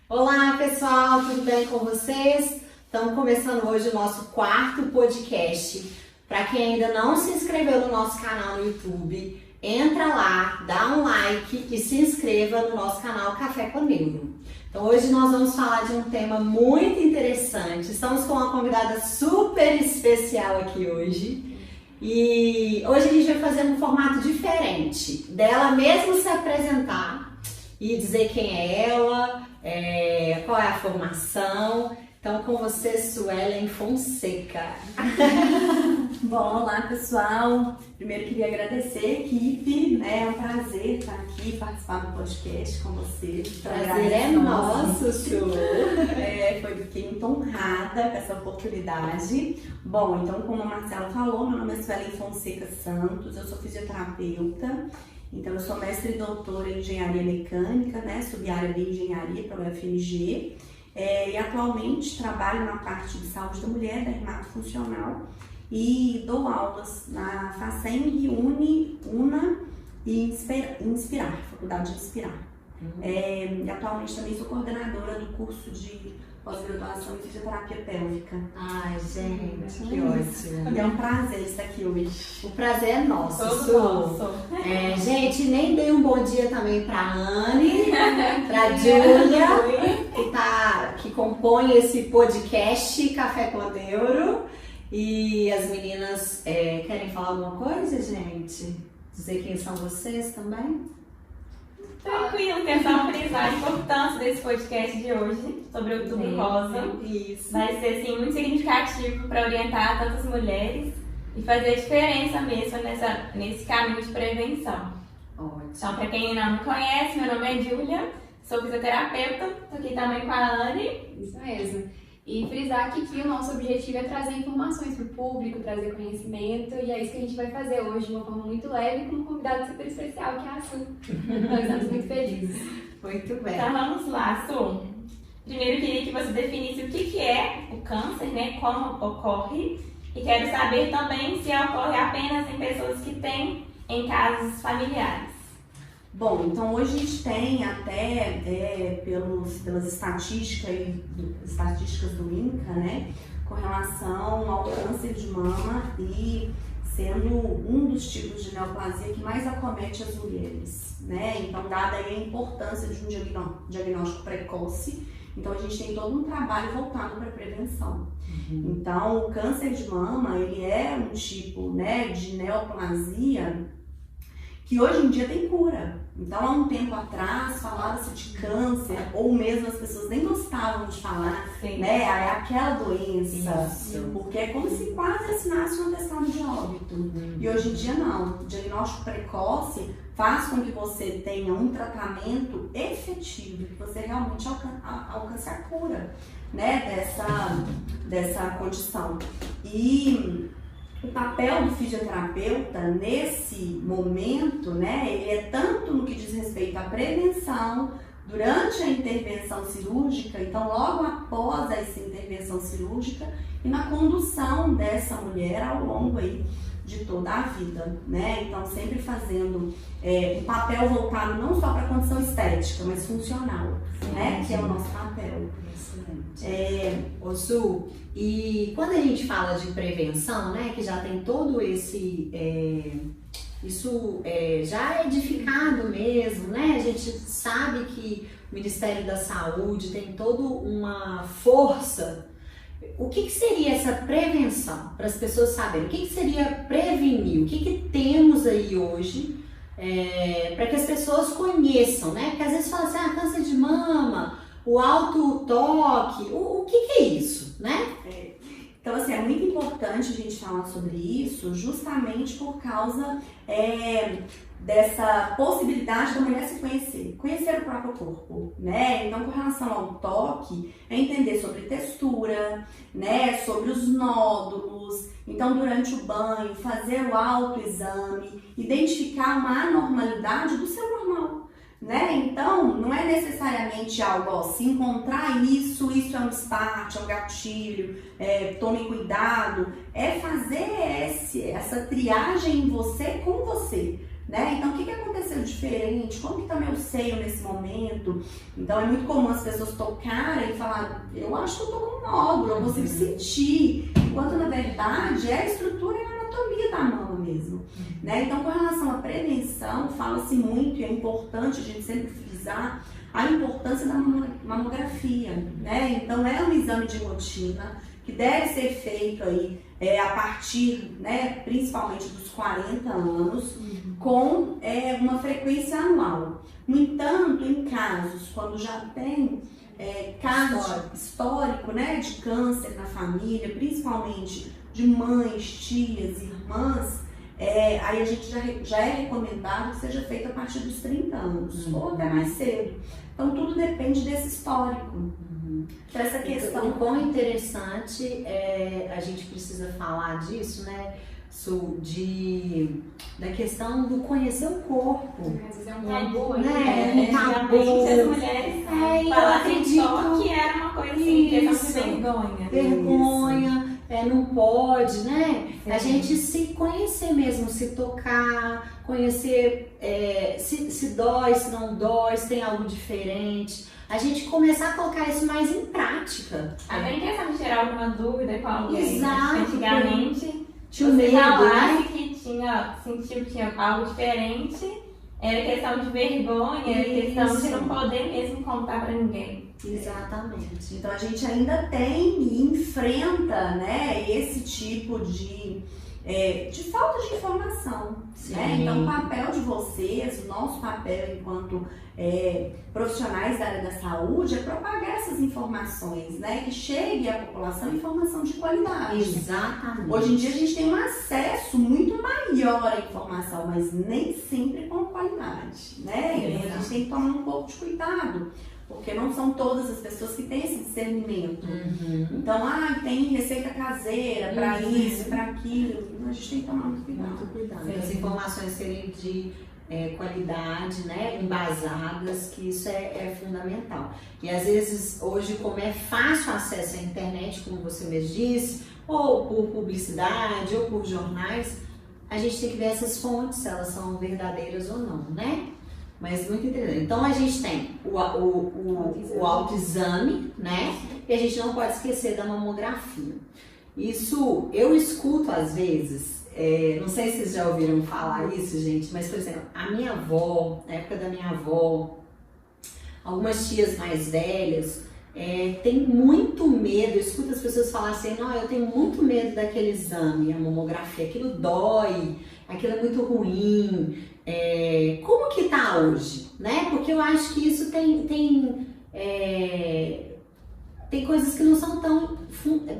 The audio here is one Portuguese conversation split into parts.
Olá pessoal, tudo bem com vocês? Estamos começando hoje o nosso quarto podcast. Para quem ainda não se inscreveu no nosso canal no YouTube, entra lá, dá um like e se inscreva no nosso canal Café com Neuro. Então hoje nós vamos falar de um tema muito interessante. Estamos com uma convidada super especial aqui hoje. E hoje a gente vai fazer um formato diferente, dela mesmo se apresentar e dizer quem é ela, qual é a formação. Então com você, Suelen Fonseca. Bom, olá pessoal, primeiro queria agradecer a equipe, é um prazer estar aqui, participar do podcast com vocês. Prazer é nosso, Su. Fiquei muito honrada com essa oportunidade. Bom, então como a Marcela falou, meu nome é Suelen Fonseca Santos, eu sou fisioterapeuta, então eu sou mestre e doutora em engenharia mecânica, sub-área de engenharia para o UFMG. E atualmente trabalho na parte de saúde da mulher, dermatofuncional, e dou aulas na FACENG, UNA e Inspirar, Faculdade de Inspirar. E atualmente também sou coordenadora do curso de pós-graduação em fisioterapia pélvica. Ai, gente, que ótimo. É um prazer estar aqui hoje. O prazer é nosso, Todo nosso. Gente, nem dei um bom dia também para Anne, para Júlia, que compõe esse podcast Café com Neuro. E as meninas querem falar alguma coisa, gente? Dizer quem são vocês também? Tranquilo, quero só frisar a importância desse podcast de hoje sobre o Outubro Rosa. Isso. Vai ser assim, muito significativo para orientar tantas mulheres e fazer diferença mesmo nesse caminho de prevenção. Ótimo. Então, para quem não me conhece, meu nome é Júlia, sou fisioterapeuta, estou aqui também com a Anne. Isso mesmo. E frisar que o nosso objetivo é trazer informações para o público, trazer conhecimento, e é isso que a gente vai fazer hoje de uma forma muito leve com um convidado super especial, que é a Su. Nós estamos muito felizes. Muito bem. Então vamos lá, Su. Primeiro eu queria que você definisse o que é o câncer, como ocorre, e quero saber também se ocorre apenas em pessoas que têm em casos familiares. Bom, então hoje a gente tem até pelas estatísticas do INCA, com relação ao câncer de mama e sendo um dos tipos de neoplasia que mais acomete as mulheres, Então, dada aí a importância de um diagnóstico precoce, então a gente tem todo um trabalho voltado para a prevenção. Então, o câncer de mama, ele é um tipo, de neoplasia que hoje em dia tem cura. Então, há um tempo atrás, falava-se de câncer, ou mesmo as pessoas nem gostavam de falar, é aquela doença, porque é como se quase assinasse um atestado de óbito. E hoje em dia não, o diagnóstico precoce faz com que você tenha um tratamento efetivo, que você realmente alcance a cura, dessa condição. E o papel do fisioterapeuta nesse momento, ele é tanto no que diz respeito à prevenção, durante a intervenção cirúrgica, então logo após essa intervenção cirúrgica e na condução dessa mulher ao longo aí de toda a vida, Então sempre fazendo um papel voltado não só para a condição estética, mas funcional, que é o nosso papel. Ô Su, e quando a gente fala de prevenção, que já tem todo esse, isso já é edificado mesmo, A gente sabe que o Ministério da Saúde tem toda uma força. O que seria essa prevenção, para as pessoas saberem? O que seria prevenir? O que temos aí hoje para que as pessoas conheçam, Porque às vezes fala assim, câncer de mama, o alto toque, o que é isso, Então, assim, é muito importante a gente falar sobre isso justamente por causa dessa possibilidade da mulher se conhecer o próprio corpo, Então, com relação ao toque, é entender sobre textura, sobre os nódulos. Então, durante o banho, fazer o autoexame, identificar uma anormalidade do seu normal. Então, não é necessariamente algo, se encontrar isso é um start, é um gatilho, tome cuidado, é fazer essa triagem em você com você, né? Então, o que aconteceu diferente? Como que tá meu seio nesse momento? Então, é muito comum as pessoas tocarem e falar, eu acho que eu tô com um nódulo, eu consigo sentir. Enquanto, na verdade, é a estrutura e a anatomia da mama mesmo, né? Então, com relação à prevenção, fala-se muito e é importante a gente sempre frisar a importância da mamografia, né? Então, é um exame de rotina que deve ser feito aí a partir, né, principalmente dos 40 anos, com uma frequência anual. No entanto, em casos quando já tem caso histórico, né, de câncer na família, principalmente de mães, tias, irmãs, aí a gente já é recomendado que seja feito a partir dos 30 anos, ou até mais cedo. Então tudo depende desse histórico. Então, essa questão... O quão interessante a gente precisa falar disso, né? Da questão do conhecer o corpo. Às vezes é um tabu, né? As mulheres falavam só que era uma coisa assim, questão de vergonha. Vergonha, não pode, né? Sim. A gente se conhecer mesmo, se tocar, conhecer se dói, se não dói, se tem algo diferente. A gente começar a colocar isso mais em prática. Até em questão de tirar alguma dúvida com alguém. Exato. Antigamente, tinha medo, né? Que sentiu que tinha algo diferente, era questão de vergonha, era questão de não poder mesmo contar pra ninguém. Exatamente. Então a gente ainda tem e enfrenta, né, esse tipo de falta de informação, né? Então o papel de vocês, o nosso papel enquanto profissionais da área da saúde é propagar essas informações, né? Que chegue à população informação de qualidade. Exatamente. Hoje em dia a gente tem um acesso muito maior à informação, mas nem sempre com qualidade, né? E a gente tem que tomar um pouco de cuidado. Porque não são todas as pessoas que têm esse discernimento. Então, tem receita caseira para isso, para aquilo. A gente tem que tomar muito cuidado. Muito cuidado. As informações serem de qualidade, né, embasadas, que isso é fundamental. E às vezes, hoje, como é fácil acesso à internet, como você mesmo disse, ou por publicidade, ou por jornais, a gente tem que ver essas fontes, se elas são verdadeiras ou não, né? Mas muito interessante. Então a gente tem o autoexame, né? E a gente não pode esquecer da mamografia. Isso eu escuto às vezes, não sei se vocês já ouviram falar isso, gente, mas por exemplo, a minha avó, na época da minha avó, algumas tias mais velhas tem muito medo. Eu escuto as pessoas falarem assim, não, eu tenho muito medo daquele exame, a mamografia, aquilo dói, aquilo é muito ruim. Como que tá hoje, né? Porque eu acho que isso tem coisas que não são tão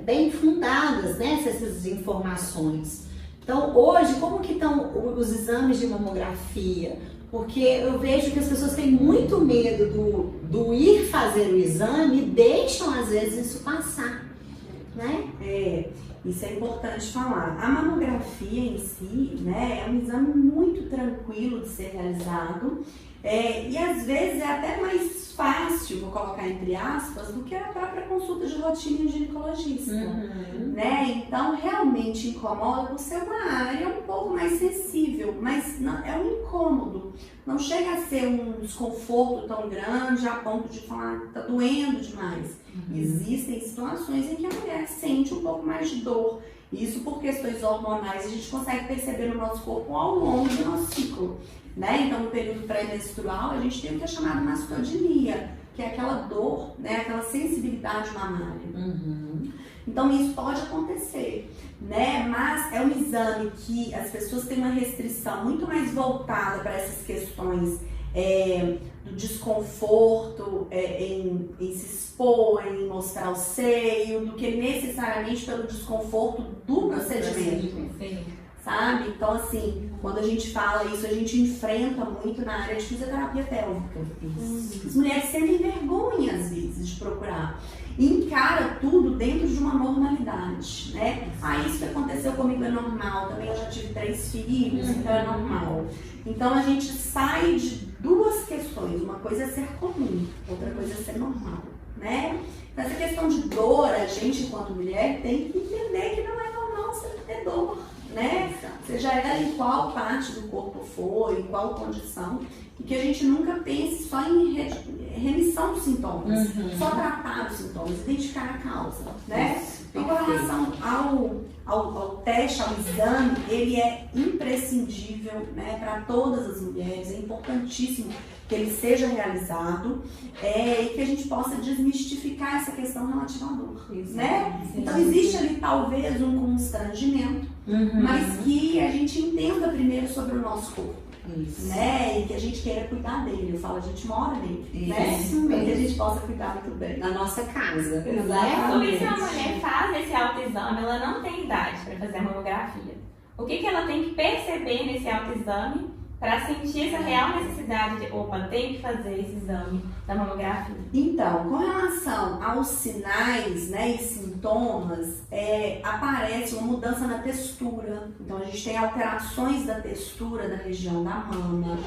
bem fundadas, né? Essas informações. Então, hoje, como que estão os exames de mamografia? Porque eu vejo que as pessoas têm muito medo do ir fazer o exame e deixam, às vezes, isso passar, né? Isso é importante falar. A mamografia em si, né, é um exame muito tranquilo de ser realizado e às vezes é até mais fácil, vou colocar entre aspas, do que a própria consulta de rotina em ginecologista, né? Então realmente incomoda por ser uma área um pouco mais sensível, mas não, é um incômodo. Não chega a ser um desconforto tão grande a ponto de falar que tá doendo demais. Existem situações em que a mulher sente um pouco mais de dor. Isso por questões hormonais a gente consegue perceber no nosso corpo ao longo do nosso ciclo, né? Então no período pré-menstrual a gente tem o que é chamado mastodinia, que é aquela dor, né? Aquela sensibilidade mamária. Então isso pode acontecer, né? Mas é um exame que as pessoas têm uma restrição muito mais voltada para essas questões do desconforto em se expor, em mostrar o seio, do que necessariamente pelo desconforto do procedimento. Sabe? Então, assim, quando a gente fala isso, a gente enfrenta muito na área de fisioterapia pélvica. As mulheres sentem vergonha, às vezes, de procurar. E encara tudo dentro de uma normalidade, né? Isso que aconteceu comigo é normal, também eu já tive 3 filhos, então é normal. Então, a gente sai de duas questões. Uma coisa é ser comum, outra coisa é ser normal, né? Então, essa questão de dor, a gente, enquanto mulher, tem que entender que não é normal você ter dor, né? Seja seja em qual parte do corpo for, em qual condição, e que a gente nunca pense só em remissão dos sintomas, só tratar os sintomas, identificar a causa, né? Então, com relação ao teste, ao exame, ele é imprescindível, né, para todas as mulheres, é importantíssimo que ele seja realizado e que a gente possa desmistificar essa questão relativa à dor, né? Então, existe ali talvez um constrangimento, mas que a gente entenda primeiro sobre o nosso corpo. Né? E que a gente queira cuidar dele. Eu falo, a gente mora nele, né? Para que a gente possa cuidar muito bem. Na nossa casa. Porque se uma mulher faz esse autoexame, ela não tem idade para fazer a mamografia. O que ela tem que perceber nesse autoexame para sentir essa real necessidade de, opa, tem que fazer esse exame da mamografia? Então, com relação aos sinais, né, e sintomas, aparece uma mudança na textura. Então, a gente tem alterações da textura da região da mama.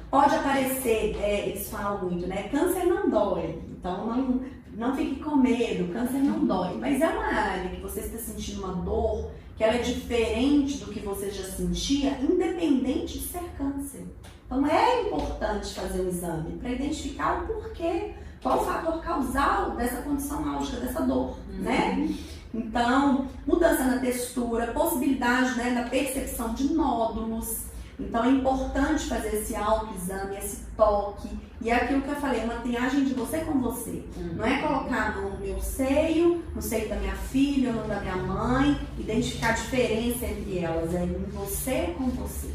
Pode aparecer, eles falam muito, né, câncer não dói. Então, não fique com medo, câncer não dói. Mas é uma área que você está sentindo uma dor que ela é diferente do que você já sentia, independente de ser câncer. Então é importante fazer um exame para identificar o porquê, qual o fator causal dessa condição álgica, dessa dor, né? Então, mudança na textura, possibilidade, né, da percepção de nódulos. Então é importante fazer esse autoexame, esse toque. E é aquilo que eu falei, uma triagem de você com você. Não é colocar no meu seio, no seio da minha filha, no da minha mãe, identificar a diferença entre elas. É em você com você.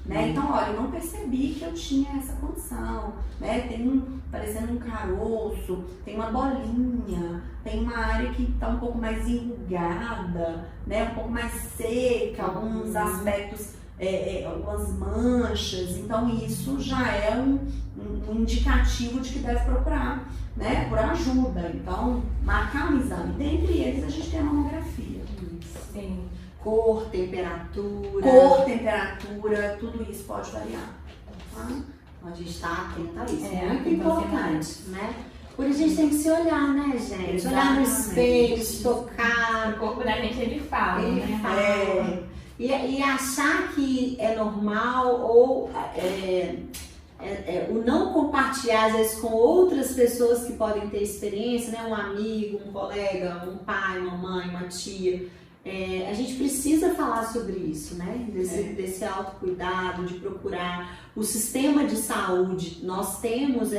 Né? Então, olha, eu não percebi que eu tinha essa condição. Né? Tem parecendo um caroço, tem uma bolinha, tem uma área que está um pouco mais enrugada, né? Um pouco mais seca, alguns aspectos. Algumas manchas, então isso já é um indicativo de que deve procurar, né, por ajuda. Então, marcar um exame. Dentre eles, a gente tem a mamografia. Sim. Cor, temperatura, tudo isso pode variar. Tá? A gente está atento a isso, é muito importante, né? Por isso a gente tem que se olhar, né, gente? Exatamente. Olhar no espelho, se tocar. O corpo da gente, ele fala, né? E achar que é normal ou o não compartilhar, às vezes, com outras pessoas que podem ter experiência, né? Um amigo, um colega, um pai, uma mãe, uma tia. A gente precisa falar sobre isso, né? Desse autocuidado, de procurar o sistema de saúde. Nós temos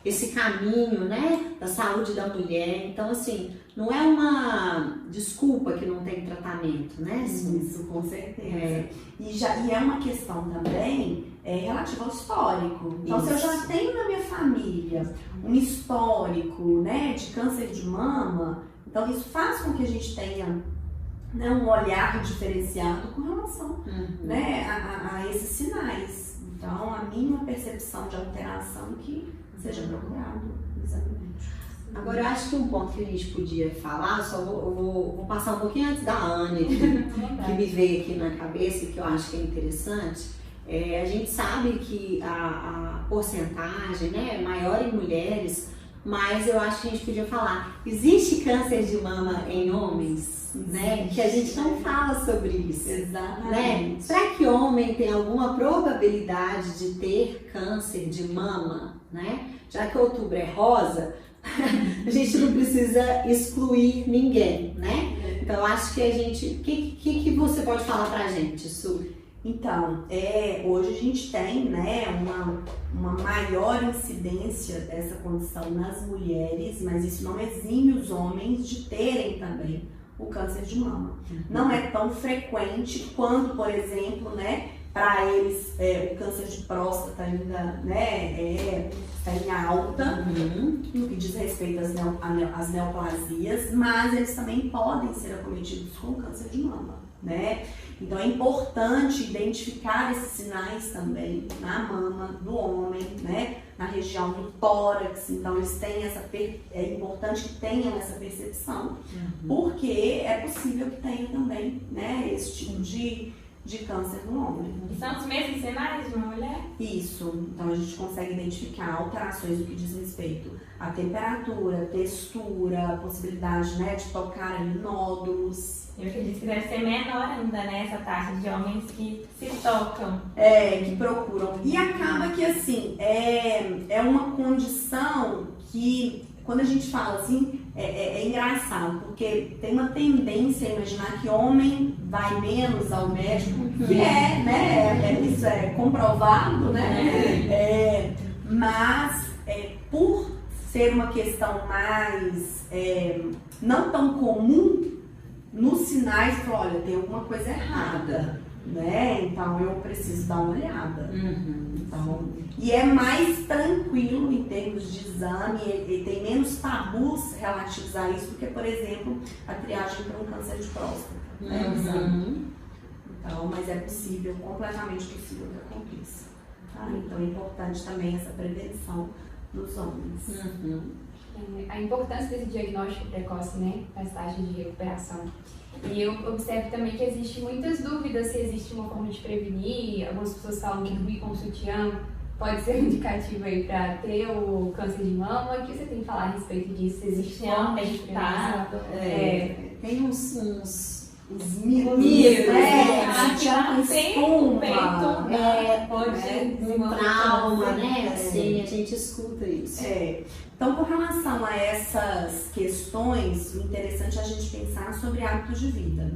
esse caminho, né? Da saúde da mulher. Então, assim, não é uma desculpa que não tem tratamento, né? Isso, com certeza. E é uma questão também relativa ao histórico. Então, se eu já tenho na minha família um histórico, né, de câncer de mama, então isso faz com que a gente tenha, né, um olhar diferenciado com relação, né, a esses sinais. Então, a mínima percepção de alteração que seja procurado exatamente. Agora, eu acho que um ponto que a gente podia falar, vou passar um pouquinho antes da Anne, que me veio aqui na cabeça, que eu acho que é interessante. A gente sabe que a porcentagem, né, é maior em mulheres, mas eu acho que a gente podia falar, existe câncer de mama em homens, né? Que a gente não fala sobre isso. Exatamente. Né? Será que homem tem alguma probabilidade de ter câncer de mama, né? Já que outubro é rosa, a gente não precisa excluir ninguém, né? Então, eu acho que a gente... O que você pode falar pra gente, Su? Então, hoje a gente tem, né, uma maior incidência dessa condição nas mulheres, mas isso não exime os homens de terem também o câncer de mama. Não é tão frequente quanto, por exemplo, né, para eles o câncer de próstata ainda, né, está em alta, no que diz respeito às neoplasias, mas eles também podem ser acometidos com câncer de mama, né? Então é importante identificar esses sinais também na mama do homem, né? Na região do tórax. Então eles têm é importante que tenham essa percepção, porque é possível que tenha também, né, esse tipo de de câncer no homem. E são os mesmos sinais de uma mulher? Isso. Então a gente consegue identificar alterações no que diz respeito à temperatura, textura, possibilidade, né, de tocar ali nódulos. Eu acredito que deve ser menor ainda, né, essa taxa de homens que se tocam. Que procuram. E acaba que, assim, é uma condição que, quando a gente fala assim, é engraçado, porque tem uma tendência a imaginar que homem vai menos ao médico, que isso é comprovado, né? Mas, por ser uma questão mais não tão comum, nos sinais, olha, tem alguma coisa errada, né? Então eu preciso dar uma olhada. Então, e é mais tranquilo em termos de exame, e tem menos tabus relativos a isso do que, por exemplo, a triagem para um câncer de próstata. Então, mas é possível, completamente possível que aconteça. Tá? Então é importante também essa prevenção nos homens. A importância desse diagnóstico precoce, né, das taxas de recuperação. E eu observo também que existem muitas dúvidas se existe uma forma de prevenir. Algumas pessoas falam que dormir com sutiã pode ser um indicativo aí para ter o câncer de mama. O que você tem que falar a respeito disso? Se existe forma de prevenção? Tem uns mitos, sutiã com espuma. Um trauma, né? Assim, a gente escuta isso. Então, com relação a essas questões, o interessante é a gente pensar sobre hábitos de vida.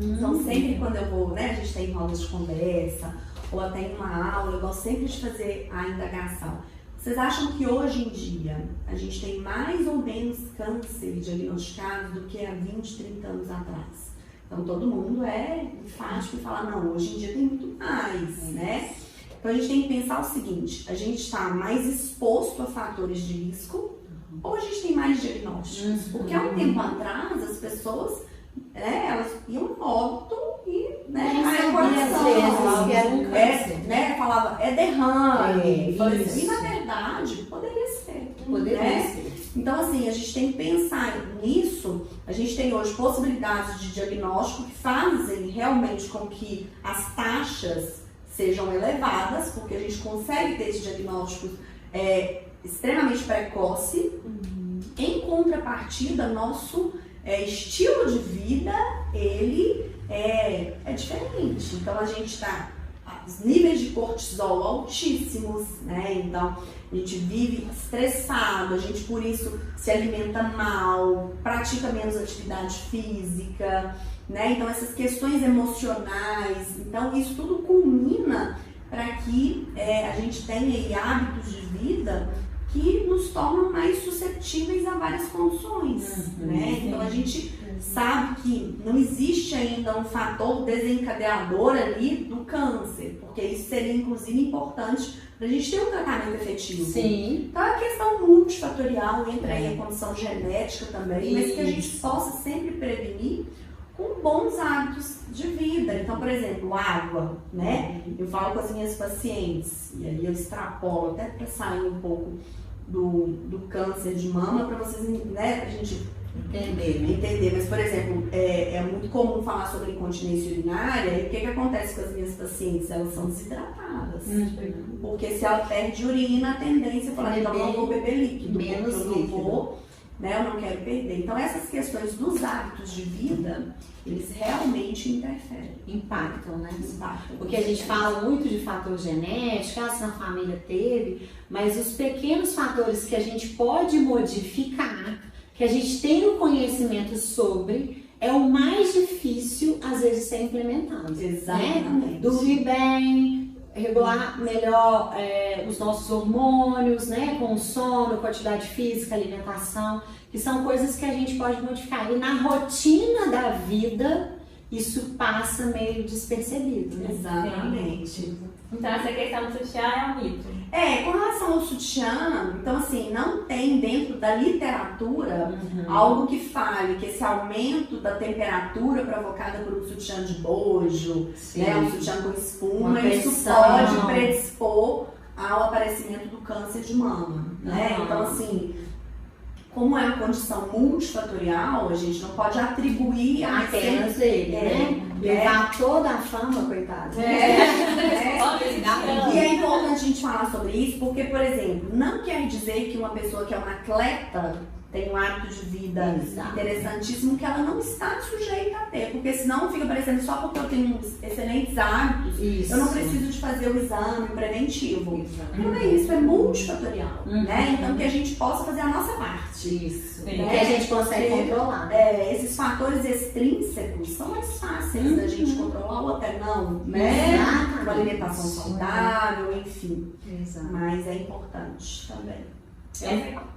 Então, sempre quando eu vou, né, a gente tem rodas de conversa, ou até em uma aula, eu gosto sempre de fazer a indagação. Vocês acham que hoje em dia a gente tem mais ou menos câncer diagnosticado do que há 20, 30 anos atrás? Então, todo mundo é enfático e fala, não, hoje em dia tem muito mais, né? Então a gente tem que pensar o seguinte, a gente está mais exposto a fatores de risco ou a gente tem mais diagnósticos? Porque há um tempo atrás as pessoas, elas iam no óbito e, falava, é derrame, e na verdade poderia ser. Então assim, a gente tem que pensar nisso, a gente tem hoje possibilidades de diagnóstico que fazem realmente com que as taxas sejam elevadas, porque a gente consegue ter esse diagnóstico extremamente precoce. Em contrapartida, nosso estilo de vida, ele é diferente. Então, a gente está, os níveis de cortisol altíssimos, né? Então, a gente vive estressado, a gente, por isso, se alimenta mal, pratica menos atividade física, né? Então, essas questões emocionais, então isso tudo culmina para que a gente tenha aí hábitos de vida que nos tornam mais suscetíveis a várias condições, né? Então, a gente sabe que não existe ainda um fator desencadeador ali do câncer, porque isso seria, inclusive, importante para a gente ter um tratamento efetivo. Sim. Então, a questão multifatorial entra aí a condição genética também, mas que a gente possa sempre prevenir com bons hábitos de vida. Então, por exemplo, água, né? Eu falo com as minhas pacientes, e aí eu extrapolo até para sair um pouco do câncer de mama, para vocês, né, a gente entender. Mas, por exemplo, é muito comum falar sobre incontinência urinária, e o que acontece com as minhas pacientes? Elas são desidratadas. Porque se ela perde urina, a tendência é falar, então eu não vou beber líquido, menos eu não vou, né, eu não quero perder. Então, essas questões dos hábitos de vida, eles realmente interferem. Impactam, né? Porque a gente fala muito de fator genético, se na família teve, mas os pequenos fatores que a gente pode modificar, que a gente tem o conhecimento sobre, é o mais difícil, às vezes, ser implementado. Exatamente. Né? Dormir bem, regular melhor os nossos hormônios, né? Com o sono, com a atividade física, alimentação, que são coisas que a gente pode modificar. E na rotina da vida, isso passa meio despercebido, né? Exatamente. Então essa questão do sutiã é um mito. Com relação ao sutiã, então assim, não tem dentro da literatura algo que fale que esse aumento da temperatura provocada por um sutiã de bojo, né, um sutiã com espuma, isso pode predispor ao aparecimento do câncer de mama, né? Então assim, como é uma condição multifatorial, a gente não pode atribuir apenas ele, né? Levar toda a fama, coitada. E é importante a gente falar sobre isso porque, por exemplo, não quer dizer que uma pessoa que é uma atleta tem um hábito de vida interessantíssimo que ela não está sujeita a ter, porque senão fica parecendo só porque eu tenho excelentes hábitos, eu não preciso de fazer o exame preventivo. Não é isso, é multifatorial, né? Então que a gente possa fazer a nossa parte. Isso, né? que a gente consegue controlar. Esses fatores extrínsecos são mais fáceis da gente controlar ou até não, né? Uma alimentação saudável, enfim. Mas é importante também.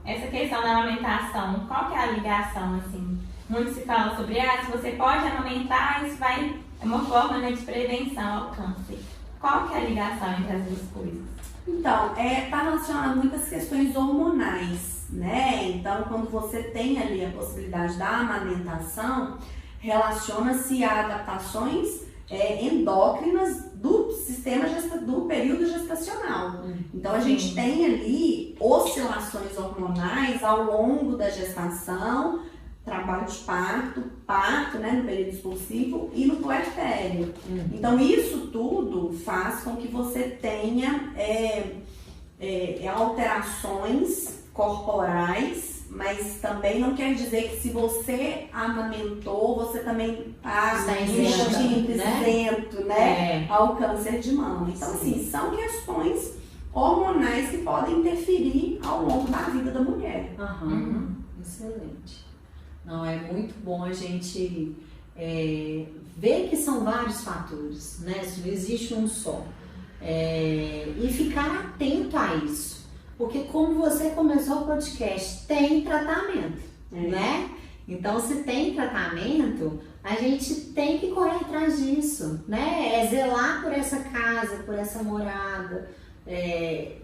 Essa questão da amamentação, qual que é a ligação, assim? Muito se fala sobre, se você pode amamentar, isso é uma forma, né, de prevenção ao câncer. Qual que é a ligação entre as duas coisas? Então, tá relacionado a muitas questões hormonais, né? Então, quando você tem ali a possibilidade da amamentação, relaciona-se a adaptações endócrinas do sistema do período gestacional. Então a gente tem ali oscilações hormonais ao longo da gestação, trabalho de parto, né, no período expulsivo e no puerpério. Então isso tudo faz com que você tenha alterações corporais, mas também não quer dizer que se você amamentou, você também está isento, né, ao câncer de mama. Então, assim, são questões hormonais que podem interferir ao longo da vida da mulher. Excelente. Não, é muito bom a gente ver que são vários fatores, né? Não existe um só. E ficar atento a isso. Porque como você começou o podcast, tem tratamento, né? Então, se tem tratamento, a gente tem que correr atrás disso, né? Zelar por essa casa, por essa morada,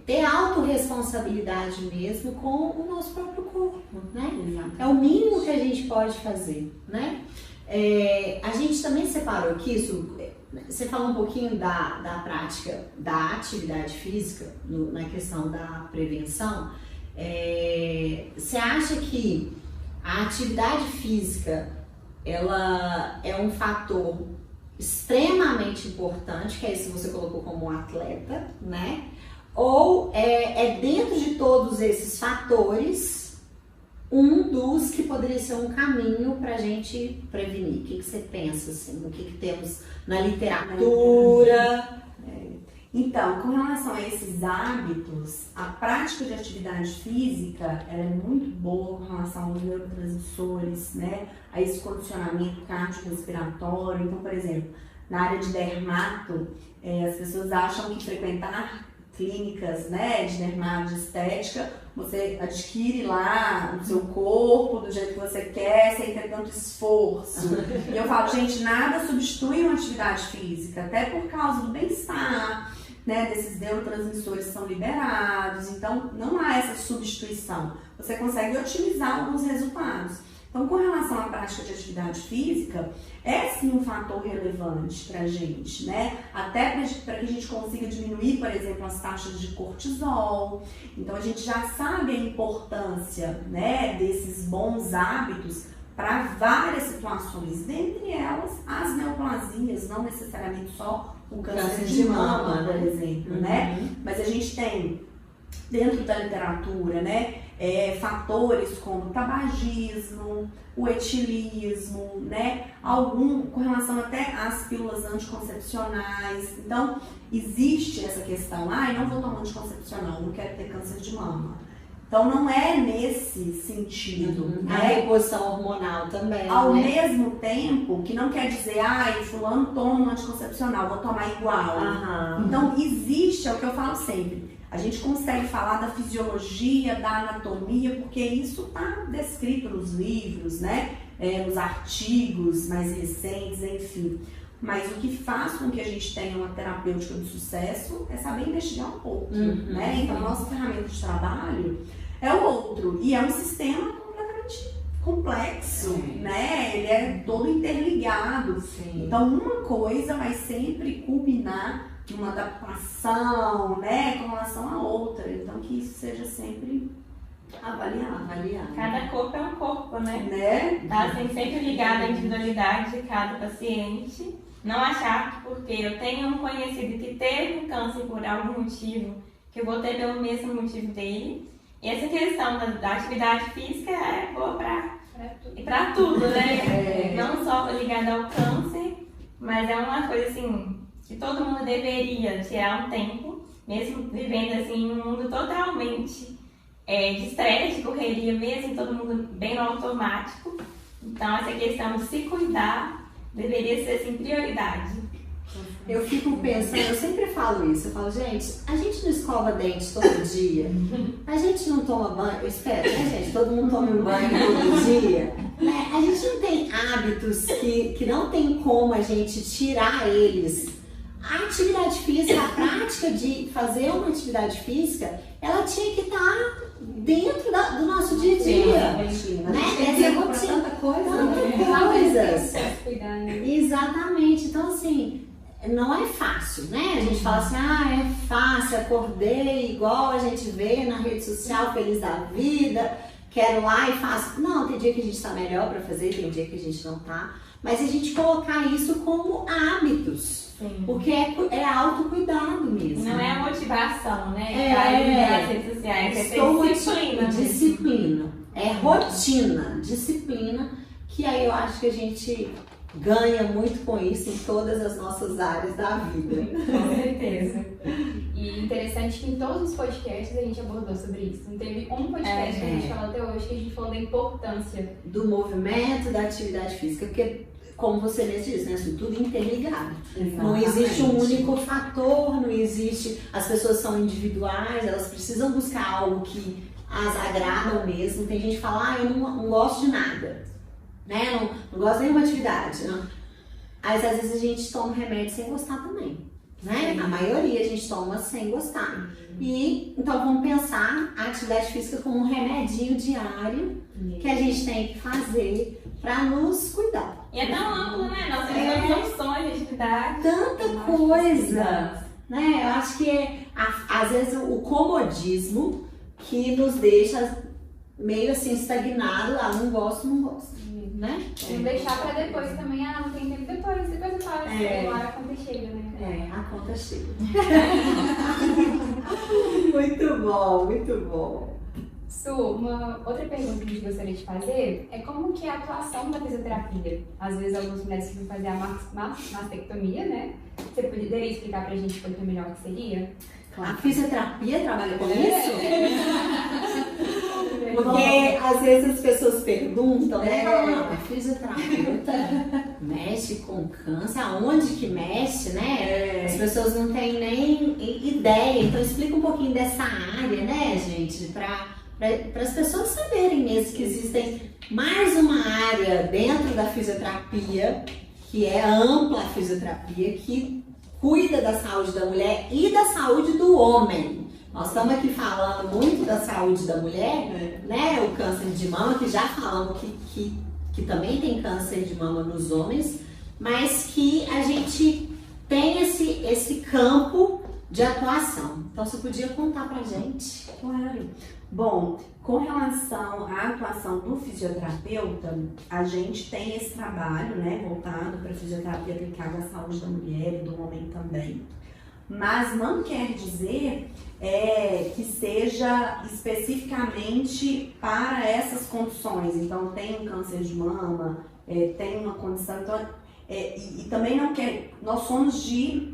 ter autorresponsabilidade mesmo com o nosso próprio corpo, né? É o mínimo que a gente pode fazer, né? A gente também separou aqui isso. Você falou um pouquinho da prática da atividade física na questão da prevenção. Você acha que a atividade física ela é um fator extremamente importante, que é isso que você colocou como atleta, né? Ou dentro de todos esses fatores um dos que poderia ser um caminho para a gente prevenir? O que você pensa, assim? O que temos na literatura? Então, com relação a esses hábitos, a prática de atividade física ela é muito boa com relação aos neurotransmissores, né? A esse condicionamento cardiorrespiratório. Então, por exemplo, na área de dermato, as pessoas acham que frequentar clínicas, né, de dermato, de estética, você adquire lá o seu corpo do jeito que você quer, sem ter tanto esforço. E eu falo, gente, nada substitui uma atividade física, até por causa do bem-estar, né, desses neurotransmissores são liberados, então não há essa substituição. Você consegue otimizar alguns resultados. Então, com relação à prática de atividade física, é sim um fator relevante para a gente, né? Até para que a gente consiga diminuir, por exemplo, as taxas de cortisol. Então, a gente já sabe a importância, né, desses bons hábitos para várias situações, dentre elas as neoplasias, não necessariamente só o câncer de mama, por exemplo, né? Mas a gente tem, dentro da literatura, né, fatores como o tabagismo, o etilismo, né, com relação até às pílulas anticoncepcionais. Então, existe essa questão, eu não vou tomar anticoncepcional, não quero ter câncer de mama. Então, não é nesse sentido. A reposição hormonal também, ao mesmo tempo, que não quer dizer, fulano toma um anticoncepcional, vou tomar igual. Então, existe, é o que eu falo sempre, a gente consegue falar da fisiologia, da anatomia, porque isso está descrito nos livros, né? Nos artigos mais recentes, enfim. Mas o que faz com que a gente tenha uma terapêutica de sucesso é saber investigar um pouco, né? Então, a nossa ferramenta de trabalho é o outro. E é um sistema completamente complexo, né? Ele é todo interligado. Então, uma coisa vai sempre culminar uma adaptação, né, com relação à outra. Então, que isso seja sempre avaliado. Cada corpo é um corpo, né? Tá sempre ligado à individualidade de cada paciente. Não achar que porque eu tenho um conhecido que teve um câncer por algum motivo, que eu vou ter pelo mesmo motivo dele. E essa questão da atividade física é boa pra tudo, né? Não só ligada ao câncer, mas é uma coisa assim, que todo mundo deveria tirar um tempo, mesmo vivendo assim em um mundo totalmente de estresse, de correria mesmo, todo mundo bem no automático. Então essa questão de se cuidar deveria ser assim, prioridade. Eu fico pensando, eu sempre falo isso, eu falo, gente, a gente não escova dente todo dia, a gente não toma banho, eu espero, né, gente? Todo mundo toma um banho todo dia, né? A gente não tem hábitos que não tem como a gente tirar eles. A atividade física, a prática de fazer uma atividade física, ela tinha que estar dentro do nosso dia a dia, né? Essa rotina, tanta coisas. Exatamente, então assim, não é fácil, né? A gente fala assim, é fácil, acordei igual a gente vê na rede social, feliz da vida, quero lá e faço. Não, tem dia que a gente tá melhor pra fazer, tem dia que a gente não tá. Mas a gente colocar isso como hábitos, sim, porque é autocuidado mesmo. Não é a motivação, né? Nas redes sociais, é disciplina. Disciplina, é rotina, disciplina, que aí eu acho que a gente ganha muito com isso em todas as nossas áreas da vida. Com certeza. E interessante que em todos os podcasts a gente abordou sobre isso. Não teve um podcast que a gente falou até hoje que a gente falou da importância do movimento, da atividade física, porque, como você mesmo disse, né, tudo interligado. Exatamente. Não existe um único fator, não existe. As pessoas são individuais, elas precisam buscar algo que as agrada mesmo. Tem gente que fala, eu não gosto de nada, né? Não gosto de nenhuma atividade. Não. Mas às vezes a gente toma remédio sem gostar também, né? A maioria a gente toma sem gostar. E então vamos pensar a atividade física como um remedinho diário que a gente tem que fazer para nos cuidar. E é tão amplo, né? Nós temos opções de atividade. Tanta coisa, né? Eu acho que às vezes o comodismo que nos deixa meio assim estagnado, não gosto, né? Não deixar pra depois também, não tem tempo depois eu falo, agora a conta chega, né? A conta chega. Muito bom, muito bom. Su, uma outra pergunta que a gente gostaria de fazer é como que é a atuação da fisioterapia? Às vezes algumas mulheres vão fazer a mastectomia, né? Você poderia explicar pra gente quanto melhor que seria? A fisioterapia trabalha com isso? Porque às vezes as pessoas perguntam, né? A fisioterapeuta mexe com câncer, aonde que mexe, né? As pessoas não têm nem ideia. Então explica um pouquinho dessa área, né, gente? Para as pessoas saberem mesmo que existem mais uma área dentro da fisioterapia, que é ampla a fisioterapia, que cuida da saúde da mulher e da saúde do homem. Nós estamos aqui falando muito da saúde da mulher, né? O câncer de mama, que já falamos que também tem câncer de mama nos homens, mas que a gente tem esse campo de atuação. Então você podia contar pra gente? Claro. Bom, com relação à atuação do fisioterapeuta, a gente tem esse trabalho, né, voltado para a fisioterapia aplicada à saúde da mulher e do homem também. Mas não quer dizer que seja especificamente para essas condições. Então, tem um câncer de mama, tem uma condição... Então, e também não quer... Nós somos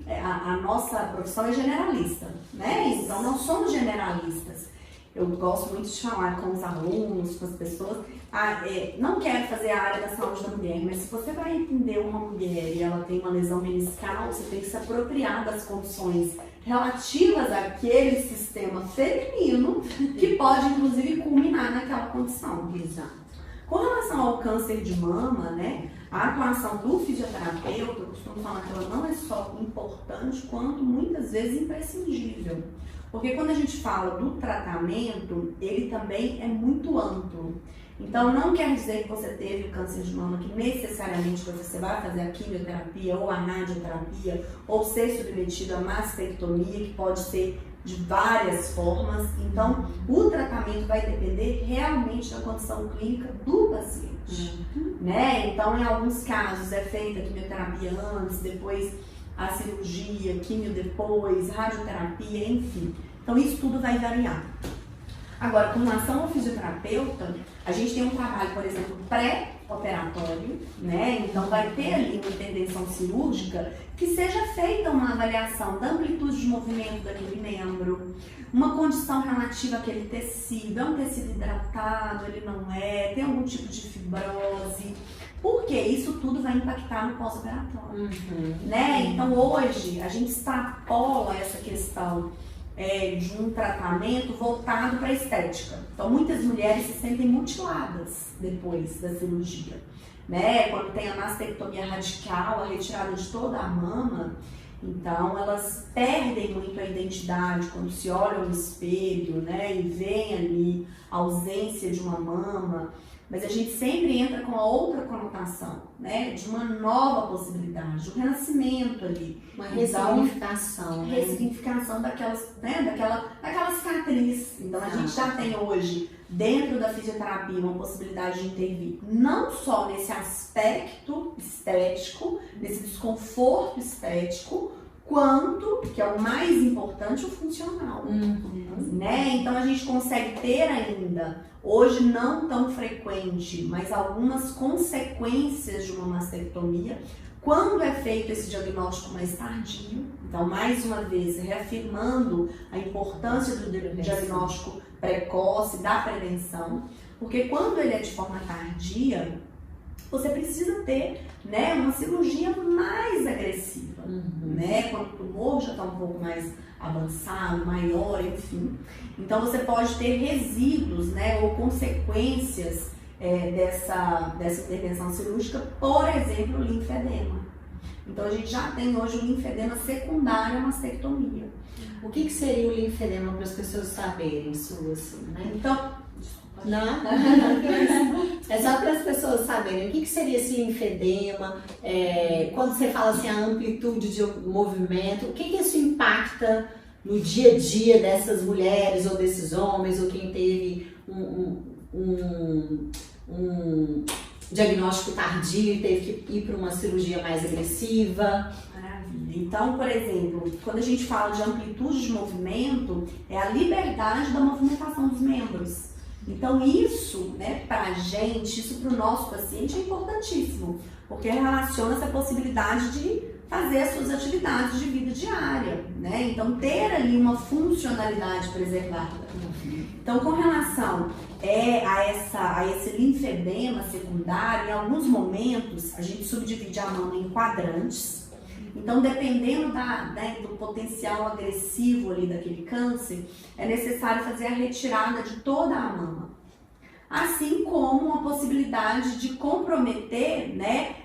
a nossa profissão é generalista, né? Então, nós somos generalistas. Eu gosto muito de falar com os alunos, com as pessoas. Não quero fazer a área da saúde da mulher, mas se você vai entender uma mulher e ela tem uma lesão meniscal, você tem que se apropriar das condições relativas àquele sistema feminino que pode, inclusive, culminar naquela condição. Exato. Com relação ao câncer de mama, né, a atuação do fisioterapeuta, eu costumo falar que ela não é só importante, quanto muitas vezes imprescindível. Porque quando a gente fala do tratamento, ele também é muito amplo. Então, não quer dizer que você teve o câncer de mama, que necessariamente você vai fazer a quimioterapia ou a radioterapia, ou ser submetido à mastectomia, que pode ser de várias formas. Então, o tratamento vai depender realmente da condição clínica do paciente, né? Então, em alguns casos é feita a quimioterapia antes, depois a cirurgia, quimio depois, radioterapia, enfim. Então, isso tudo vai variar. Agora, com relação ao fisioterapeuta, a gente tem um trabalho, por exemplo, pré-operatório, né? Então, vai ter ali uma intervenção cirúrgica que seja feita uma avaliação da amplitude de movimento daquele membro, uma condição relativa àquele tecido, é um tecido hidratado, ele não é, tem algum tipo de fibrose, porque isso tudo vai impactar no pós-operatório, né? Então, hoje, a gente extrapola essa questão de um tratamento voltado para a estética. Então, muitas mulheres se sentem mutiladas depois da cirurgia, né? Quando tem a mastectomia radical, a retirada de toda a mama, então elas perdem muito a identidade quando se olham no espelho, né? E veem ali a ausência de uma mama. Mas a gente sempre entra com a outra conotação, né? De uma nova possibilidade, um renascimento ali. Uma ressignificação, né? Ressignificação daquelas, né? daquela cicatriz. Então a gente já tem hoje, dentro da fisioterapia, uma possibilidade de intervir não só nesse aspecto estético, nesse desconforto estético, quanto, que é o mais importante, o funcional. Né? Então a gente consegue ter ainda, hoje não tão frequente, mas algumas consequências de uma mastectomia, quando é feito esse diagnóstico mais tardio. Então, mais uma vez, reafirmando a importância do diagnóstico precoce, da prevenção, porque quando ele é de forma tardia, você precisa ter, né, uma cirurgia mais agressiva, né, quando o tumor já está um pouco mais avançado, maior, enfim. Então você pode ter resíduos, né, ou consequências dessa intervenção cirúrgica, por exemplo, o linfedema. Então a gente já tem hoje o linfedema secundário à mastectomia. O que seria o linfedema para as pessoas saberem, Su, assim, né? Então, não? É só para as pessoas saberem o que seria esse linfedema, quando você fala assim, a amplitude de movimento, o que isso impacta no dia a dia dessas mulheres ou desses homens, ou quem teve um diagnóstico tardio e teve que ir para uma cirurgia mais agressiva. Maravilha. Então, por exemplo, quando a gente fala de amplitude de movimento, é a liberdade da movimentação dos membros. Então isso, né, pra gente, isso pro nosso paciente é importantíssimo, porque relaciona essa possibilidade de fazer as suas atividades de vida diária, né? Então ter ali uma funcionalidade preservada. Então, com relação a esse linfedema secundário, em alguns momentos a gente subdivide a mama em quadrantes. Então, dependendo do potencial agressivo ali daquele câncer, é necessário fazer a retirada de toda a mama. Assim como a possibilidade de comprometer, né,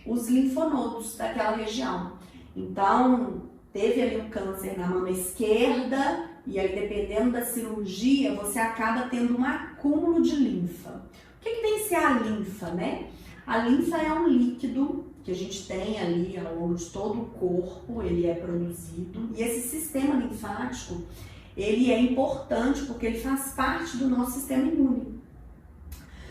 os linfonodos daquela região. Então, teve ali um câncer na mama esquerda, e aí dependendo da cirurgia, você acaba tendo um acúmulo de linfa. O que tem que ser a linfa, né? A linfa é um líquido que a gente tem ali ao longo de todo o corpo, ele é produzido, e esse sistema linfático, ele é importante porque ele faz parte do nosso sistema imune.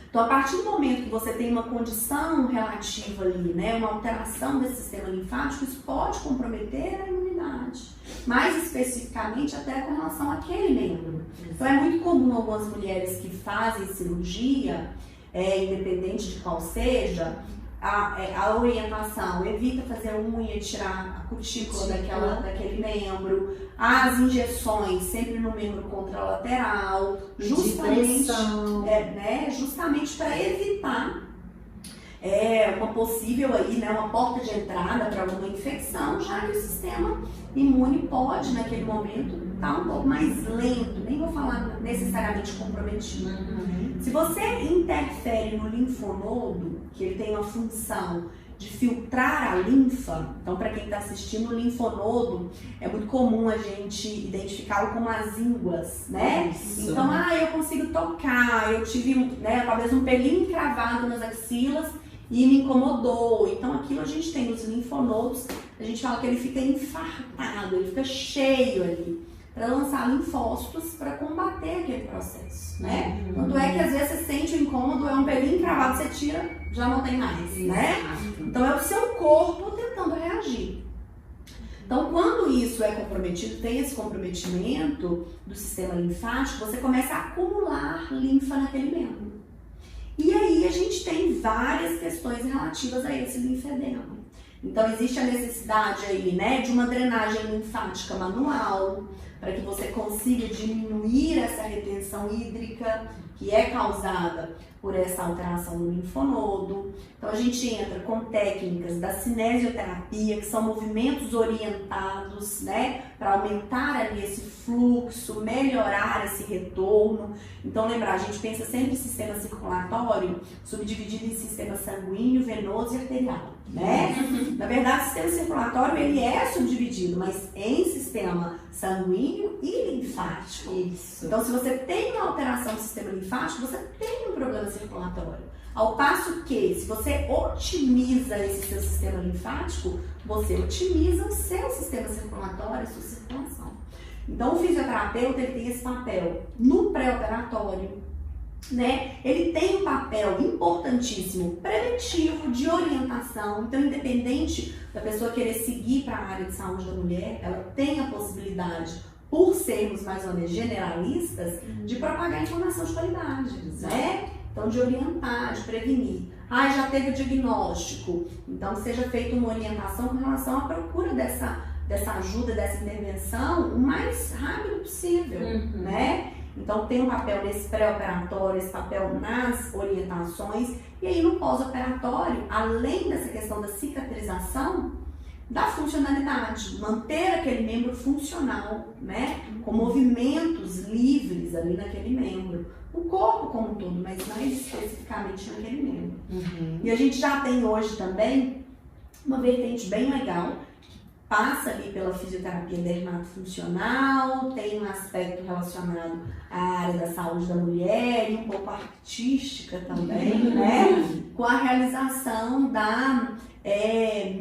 Então, a partir do momento que você tem uma condição relativa ali, né, uma alteração desse sistema linfático, isso pode comprometer a imunidade, mais especificamente até com relação àquele membro. Então, é muito comum algumas mulheres que fazem cirurgia, independente de qual seja, a orientação, evita fazer a unha, tirar a cutícula daquele membro, as injeções sempre no membro contralateral, justamente para evitar uma possível aí, né, uma porta de entrada para alguma infecção, já que o sistema imune pode naquele momento estar um pouco mais lento, nem vou falar necessariamente comprometido. Se você interfere no linfonodo, que ele tem uma função de filtrar a linfa, então para quem está assistindo, o linfonodo é muito comum a gente identificá-lo como as ínguas, né? Isso. Então, eu consigo tocar, eu tive, né, talvez um pelinho encravado nas axilas e me incomodou. Então aquilo a gente tem nos linfonodos, a gente fala que ele fica infartado, ele fica cheio ali, para lançar linfócitos para combater aquele processo, né? Tanto é que às vezes você sente o incômodo, é um pelinho encravado, você tira, já não tem mais, né? Então é o seu corpo tentando reagir. Então, quando isso é comprometido, tem esse comprometimento do sistema linfático, você começa a acumular linfa naquele membro. E aí a gente tem várias questões relativas a esse linfedema. Então, existe a necessidade aí, né, de uma drenagem linfática manual, para que você consiga diminuir essa retenção hídrica que é causada por essa alteração no linfonodo. Então a gente entra com técnicas da cinesioterapia, que são movimentos orientados, né, para aumentar ali esse fluxo, melhorar esse retorno. Então lembrar, a gente pensa sempre em sistema circulatório subdividido em sistema sanguíneo, venoso e arterial, né? Na verdade, o sistema circulatório ele é subdividido, mas em sistema sanguíneo e linfático. Isso. Então, se você tem uma alteração do sistema linfático, você tem um problema circulatório. Ao passo que, se você otimiza esse seu sistema linfático, você otimiza o seu sistema circulatório, a sua circulação. Então, o fisioterapeuta ele tem esse papel no pré-operatório, né? Ele tem um papel importantíssimo preventivo de orientação. Então, independente da pessoa querer seguir para a área de saúde da mulher, ela tem a possibilidade, por sermos mais ou menos generalistas, de propagar informação de qualidade, né? Então, de orientar, de prevenir. Ah, já teve o diagnóstico. Então, que seja feita uma orientação com relação à procura dessa ajuda, dessa intervenção o mais rápido possível, né? Então, tem um papel nesse pré-operatório, esse papel nas orientações. E aí, no pós-operatório, além dessa questão da cicatrização, da funcionalidade, manter aquele membro funcional, né? Com movimentos livres ali naquele membro. O corpo como um todo, mas mais especificamente naquele membro. E a gente já tem hoje também uma vertente bem legal, passa ali pela fisioterapia dermatofuncional, tem um aspecto relacionado à área da saúde da mulher e um pouco artística também, né? Com a realização da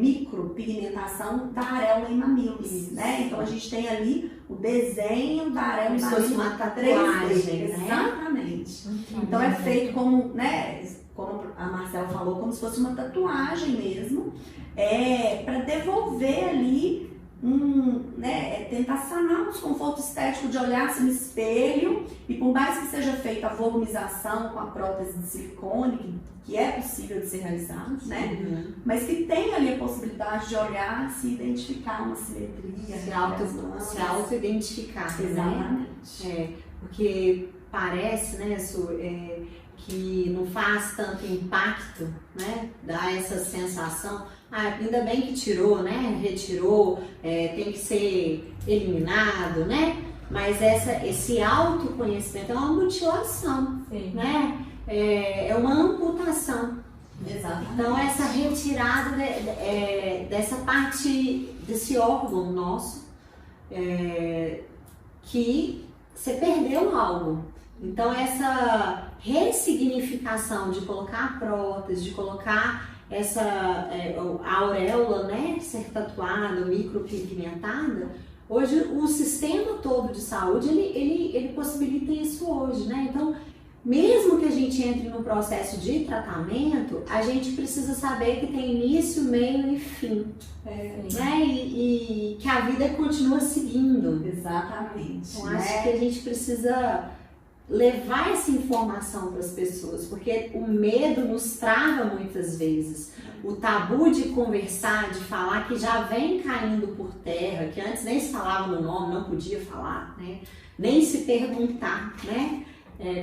micropigmentação da areola em mamilos, né? Então a gente tem ali o desenho da areola em mamilos. Uma tatuagem, né? Exatamente. Então é feito como, né? Como a Marcela falou, como se fosse uma tatuagem mesmo, para devolver ali, tentar sanar o desconforto estético de olhar-se no espelho, e por mais que seja feita a volumização com a prótese de silicone, que é possível de ser realizada, né? Mas que tem ali a possibilidade de olhar, se identificar uma simetria, se auto-identificar, exatamente. Né? Porque parece, né, que não faz tanto impacto, né? Dá essa sensação, ainda bem que tirou, né? Retirou, tem que ser eliminado, né? Mas esse autoconhecimento é uma mutilação, né? É uma amputação. Exato. Então essa retirada dessa parte desse órgão nosso, que você perdeu algo. Então essa ressignificação de colocar a prótese, de colocar a auréola, né, ser tatuada, micropigmentada, hoje o sistema todo de saúde ele possibilita isso hoje, né? Então, mesmo que a gente entre no processo de tratamento, a gente precisa saber que tem início, meio e fim, né? E que a vida continua seguindo. Exatamente. Então, acho que a gente precisa levar essa informação para as pessoas, porque o medo nos trava muitas vezes. O tabu de conversar, de falar, que já vem caindo por terra, que antes nem se falava no nome, não podia falar, né? Nem se perguntar, né?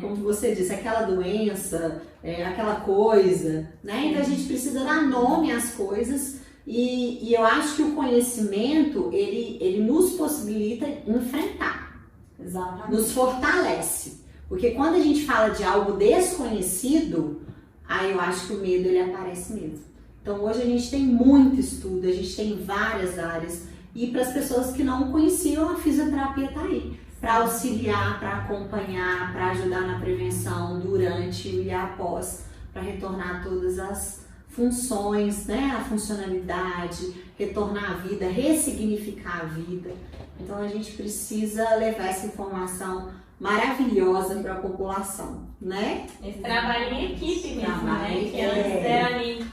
Como você disse, aquela doença, aquela coisa, né? Então a gente precisa dar nome às coisas, e eu acho que o conhecimento, ele nos possibilita enfrentar, exatamente, nos fortalece. Porque quando a gente fala de algo desconhecido, aí eu acho que o medo ele aparece mesmo. Então hoje a gente tem muito estudo, a gente tem várias áreas, e para as pessoas que não conheciam, a fisioterapia está aí para auxiliar, para acompanhar, para ajudar na prevenção, durante e após, para retornar todas as funções, né? A funcionalidade, retornar à vida, ressignificar a vida. Então a gente precisa levar essa informação maravilhosa para a população, né? Esse trabalho em equipe mesmo, né? Que antes era ali,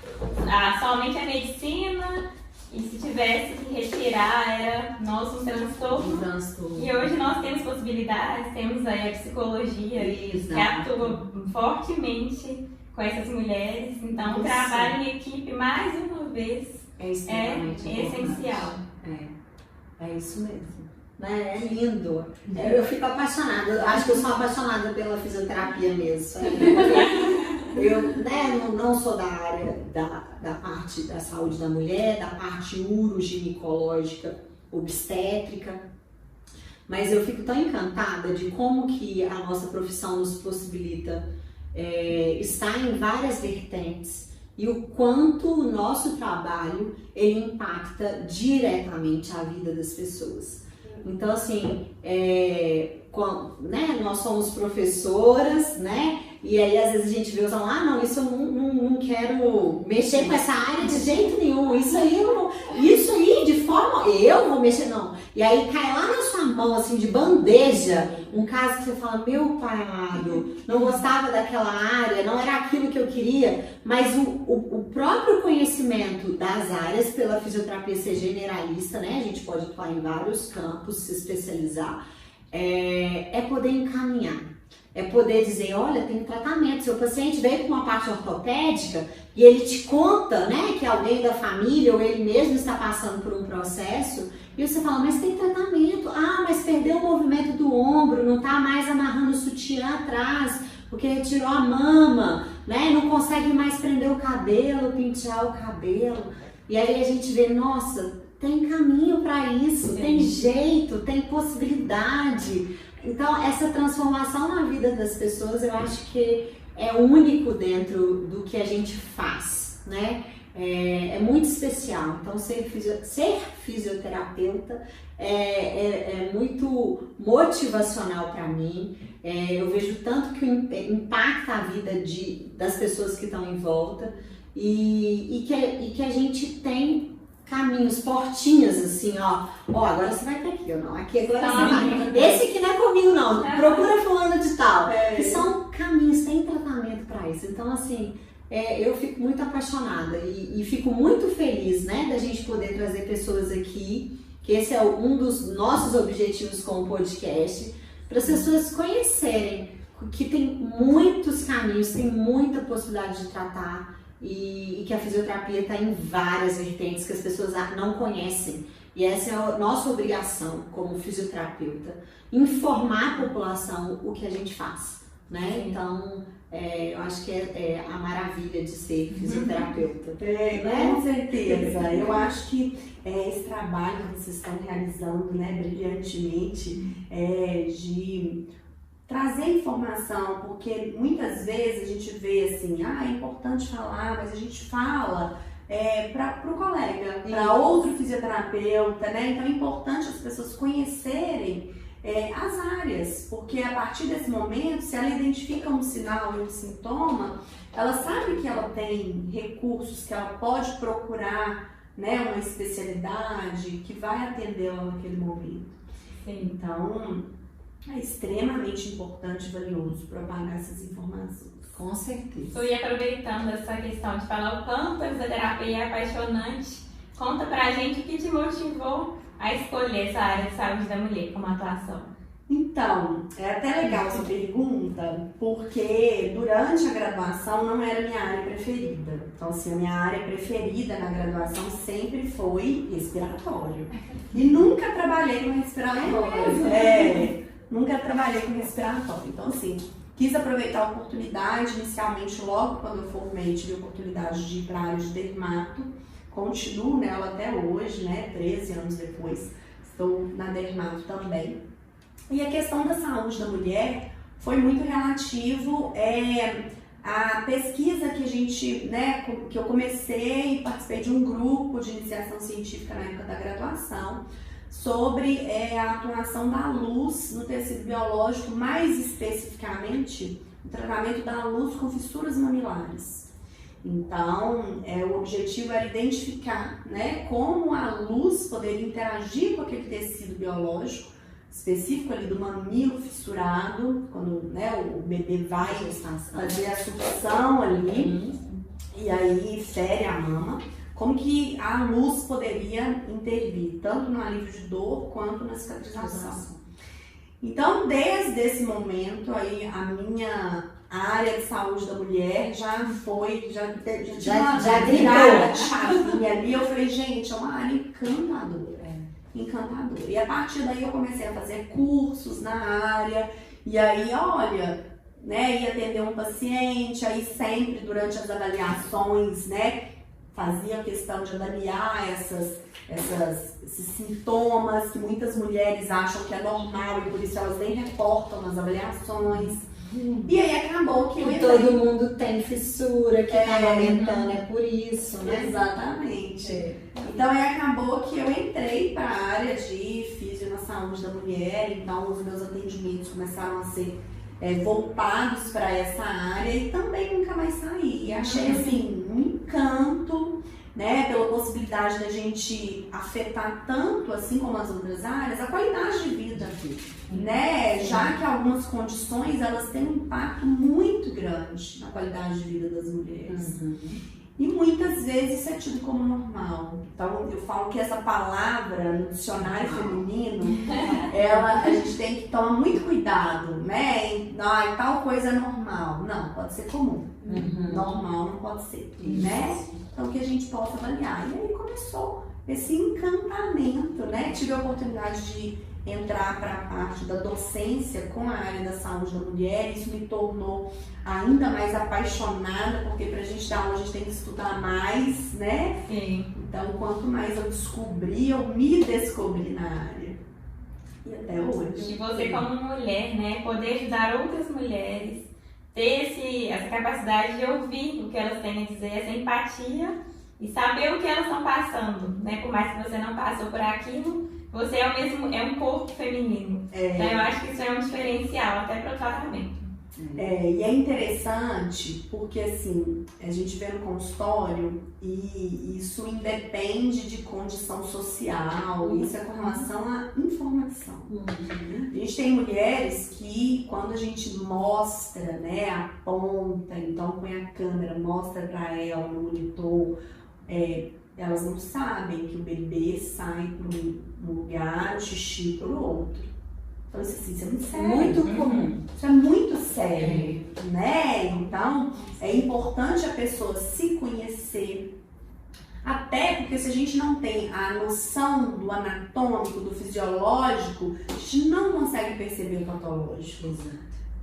somente a medicina, e se tivesse que retirar era nosso transtorno. E hoje nós temos possibilidades, temos aí a psicologia que atua fortemente com essas mulheres. Então o trabalho em equipe, mais uma vez, é essencial. É isso mesmo. É lindo. Eu fico apaixonada. Eu acho que eu sou apaixonada pela fisioterapia mesmo. Eu não sou da área da parte da saúde da mulher, da parte uroginecológica, obstétrica, mas eu fico tão encantada de como que a nossa profissão nos possibilita estar em várias vertentes e o quanto o nosso trabalho ele impacta diretamente a vida das pessoas. Então, assim, nós somos professoras, né? E aí, às vezes, a gente vê falando, não, isso eu não quero mexer com essa área de jeito nenhum. Isso aí, de forma, eu vou mexer, não. E aí, cai lá na sua mão, assim, de bandeja, um caso que você fala, meu pai amado, não gostava daquela área, não era aquilo que eu queria, mas o próprio conhecimento das áreas, pela fisioterapia ser generalista, né? A gente pode atuar em vários campos, se especializar, é poder encaminhar. É poder dizer, olha, tem tratamento. Seu paciente veio com uma parte ortopédica e ele te conta, né, que alguém da família ou ele mesmo está passando por um processo e você fala, mas tem tratamento. Ah, mas perdeu o movimento do ombro, não está mais amarrando o sutiã atrás porque retirou a mama, né, não consegue mais prender o cabelo, pentear o cabelo. E aí a gente vê, nossa, tem caminho para isso, tem jeito, tem possibilidade. Então, essa transformação na vida das pessoas, eu acho que é único dentro do que a gente faz, né? É muito especial. Então, ser fisioterapeuta é muito motivacional para mim. Eu vejo tanto que impacta a vida das pessoas que estão em volta e que a gente tem caminhos, portinhas assim, ó, agora você vai pra aqui, ou não, aqui agora você vai. Esse aqui não é comigo não, procura fulano de tal. Que são caminhos, tem tratamento pra isso. Então, assim, eu fico muito apaixonada e fico muito feliz, né, da gente poder trazer pessoas aqui, que esse é um dos nossos objetivos com o podcast, para as pessoas conhecerem que tem muitos caminhos, tem muita possibilidade de tratar. E que a fisioterapia está em várias vertentes que as pessoas não conhecem. E essa é a nossa obrigação como fisioterapeuta, informar a população o que a gente faz, né? Então, eu acho que é a maravilha de ser fisioterapeuta. Com certeza. Eu acho que esse trabalho que vocês estão realizando, né, brilhantemente, de trazer informação, porque muitas vezes a gente vê assim, é importante falar, mas a gente fala para o colega, para outro fisioterapeuta, né? Então é importante as pessoas conhecerem as áreas, porque a partir desse momento, se ela identifica um sinal e um sintoma, ela sabe que ela tem recursos, que ela pode procurar, né, uma especialidade que vai atendê-la naquele momento. Então, é extremamente importante e valioso propagar essas informações. Com certeza. E aproveitando essa questão de falar o quanto a fisioterapia é apaixonante, conta pra gente o que te motivou a escolher essa área de saúde da mulher como atuação. Então, é até legal essa pergunta, porque durante a graduação não era minha área preferida. Então, assim, a minha área preferida na graduação sempre foi respiratório. E nunca trabalhei com respiratório. Nunca trabalhei com respiratório. Então, assim, quis aproveitar a oportunidade. Inicialmente, logo quando eu formei, tive a oportunidade de ir para a área de dermato. Continuo nela até hoje, né? 13 anos depois, estou na dermato também. E a questão da saúde da mulher foi muito relativo à pesquisa que a gente, né, que eu comecei e participei de um grupo de iniciação científica na época da graduação sobre a atuação da luz no tecido biológico, mais especificamente o tratamento da luz com fissuras mamilares. Então, o objetivo era identificar, né, como a luz poderia interagir com aquele tecido biológico específico ali do mamilo fissurado, quando, né, o bebê vai fazer a sucção ali, e aí fere a mama, como que a luz poderia intervir, tanto no alívio de dor quanto na cicatrização. Então, desde esse momento aí, a minha área de saúde da mulher já tinha uma virada de chavinha ali. Eu falei, gente, é uma área encantadora. Encantadora. E a partir daí eu comecei a fazer cursos na área. E aí, olha, né, ia atender um paciente, aí sempre durante as avaliações, né, fazia questão de avaliar esses sintomas que muitas mulheres acham que é normal e por isso elas nem reportam nas avaliações. E aí acabou que eu entrei. Todo mundo tem fissura, que tá aumentando, é por isso, né? Exatamente. Então aí acabou que eu entrei para a área de físio na saúde da mulher, então os meus atendimentos começaram a ser voltados para essa área e também nunca mais saí. E achei assim, um encanto, né, pela possibilidade da gente afetar tanto, assim como as outras áreas, a qualidade de vida, né? Já que algumas condições elas têm um impacto muito grande na qualidade de vida das mulheres. E muitas vezes isso é tido como normal. Então eu falo que essa palavra no dicionário feminino, a gente tem que tomar muito cuidado, né? Tal coisa é normal. Não, pode ser comum. Normal não pode ser, né? Então que a gente possa avaliar. E aí começou esse encantamento, né? Tive a oportunidade de entrar para a parte da docência com a área da saúde da mulher. Isso me tornou ainda mais apaixonada, porque para a gente dar aula a gente tem que estudar mais, né? Sim. Então, quanto mais eu descobri, eu me descobri na área. E até hoje. E você como mulher, né, poder ajudar outras mulheres, ter essa capacidade de ouvir o que elas têm a dizer, essa empatia e saber o que elas estão passando, né? Por mais que você não passou por aquilo, você é um corpo feminino. Então eu acho que isso é um diferencial até para o tratamento. E é interessante porque assim, a gente vê no consultório e isso independe de condição social, isso é com relação à informação. A gente tem mulheres que quando a gente mostra, né, aponta, então põe a câmera, mostra para ela no monitor, elas não sabem que o bebê sai para um lugar, o xixi para o outro. Então, assim, isso é muito sério. Muito comum. Isso é muito sério, né? Então, é importante a pessoa se conhecer. Até porque se a gente não tem a noção do anatômico, do fisiológico, a gente não consegue perceber o patológico. Exato.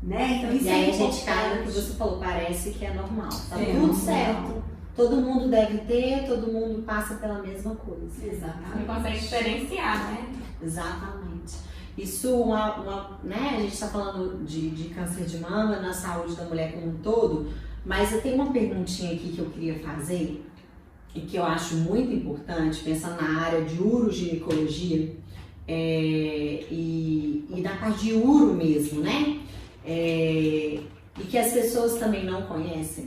Né? Então, isso e aí é a gente cai no que você falou, parece que é normal. Tá tudo certo. Todo mundo deve ter, todo mundo passa pela mesma coisa. Exatamente. Não consegue diferenciar, né? Exatamente. Isso, né, a gente está falando de câncer de mama na saúde da mulher como um todo, mas eu tenho uma perguntinha aqui que eu queria fazer e que eu acho muito importante, pensando na área de uroginecologia e na parte de uro mesmo, né? E que as pessoas também não conhecem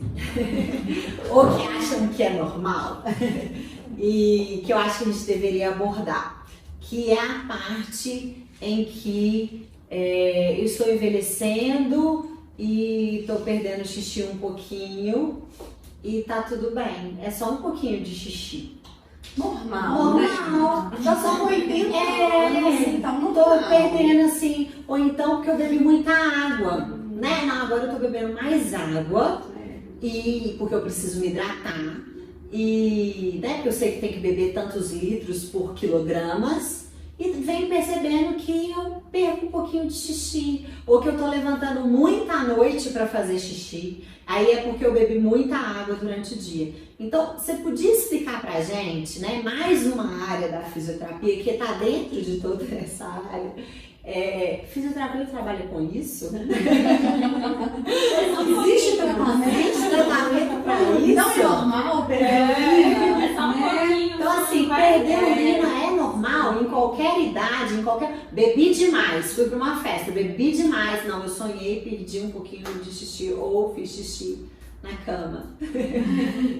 ou que acham que é normal e que eu acho que a gente deveria abordar, que é a parte em que eu estou envelhecendo e estou perdendo xixi um pouquinho e tá tudo bem, é só um pouquinho de xixi. Normal. Já são 80 anos, então não tô perdendo assim, ou então porque eu bebi muita água, né? Não, agora eu tô bebendo mais água e porque eu preciso me hidratar e, né, porque eu sei que tem que beber tantos litros por quilogramas. E venho percebendo que eu perco um pouquinho de xixi, ou que eu tô levantando muita à noite para fazer xixi, aí é porque eu bebi muita água durante o dia. Então, você podia explicar pra gente, né, mais uma área da fisioterapia que tá dentro de toda essa área? Fisioterapia trabalha com isso? Existe tratamento para isso? Não é normal perder urina? É só um pouquinho. Então assim, perder urina é normal em qualquer idade, bebi demais, fui para uma festa, bebi demais, não, eu sonhei, perdi um pouquinho de xixi ou fiz xixi. na cama?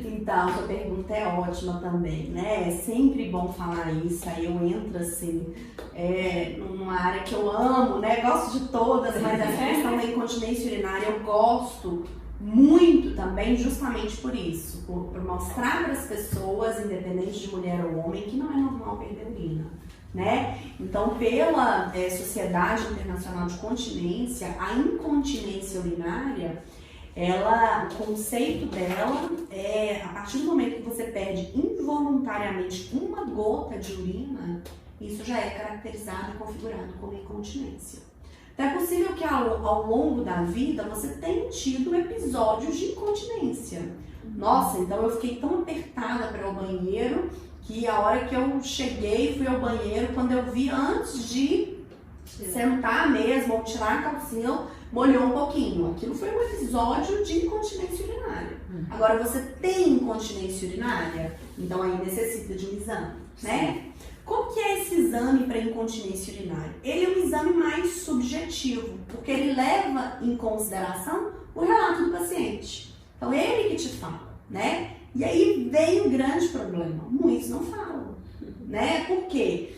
Então, sua pergunta é ótima também, né? É sempre bom falar isso, aí eu entro assim, numa área que eu amo, né? Gosto de todas, mas a questão da incontinência urinária eu gosto muito também, justamente por isso, por mostrar para as pessoas, independente de mulher ou homem, que não é normal perder urina, né? Então, pela Sociedade Internacional de Continência, a incontinência urinária, o conceito dela é, a partir do momento que você perde involuntariamente uma gota de urina, isso já é caracterizado e configurado como incontinência. Então é possível que ao longo da vida você tenha tido episódios de incontinência. Nossa, então eu fiquei tão apertada para ir ao banheiro que a hora que eu cheguei, fui ao banheiro, quando eu vi antes de sentar mesmo ou tirar a calcinha, molhou um pouquinho. Aquilo foi um episódio de incontinência urinária. Agora, você tem incontinência urinária? Então aí necessita de um exame, né? Como que é esse exame para incontinência urinária? Ele é um exame mais subjetivo, porque ele leva em consideração o relato do paciente. Então, é ele que te fala, né? E aí vem um grande problema. Muitos não falam, né? Por quê?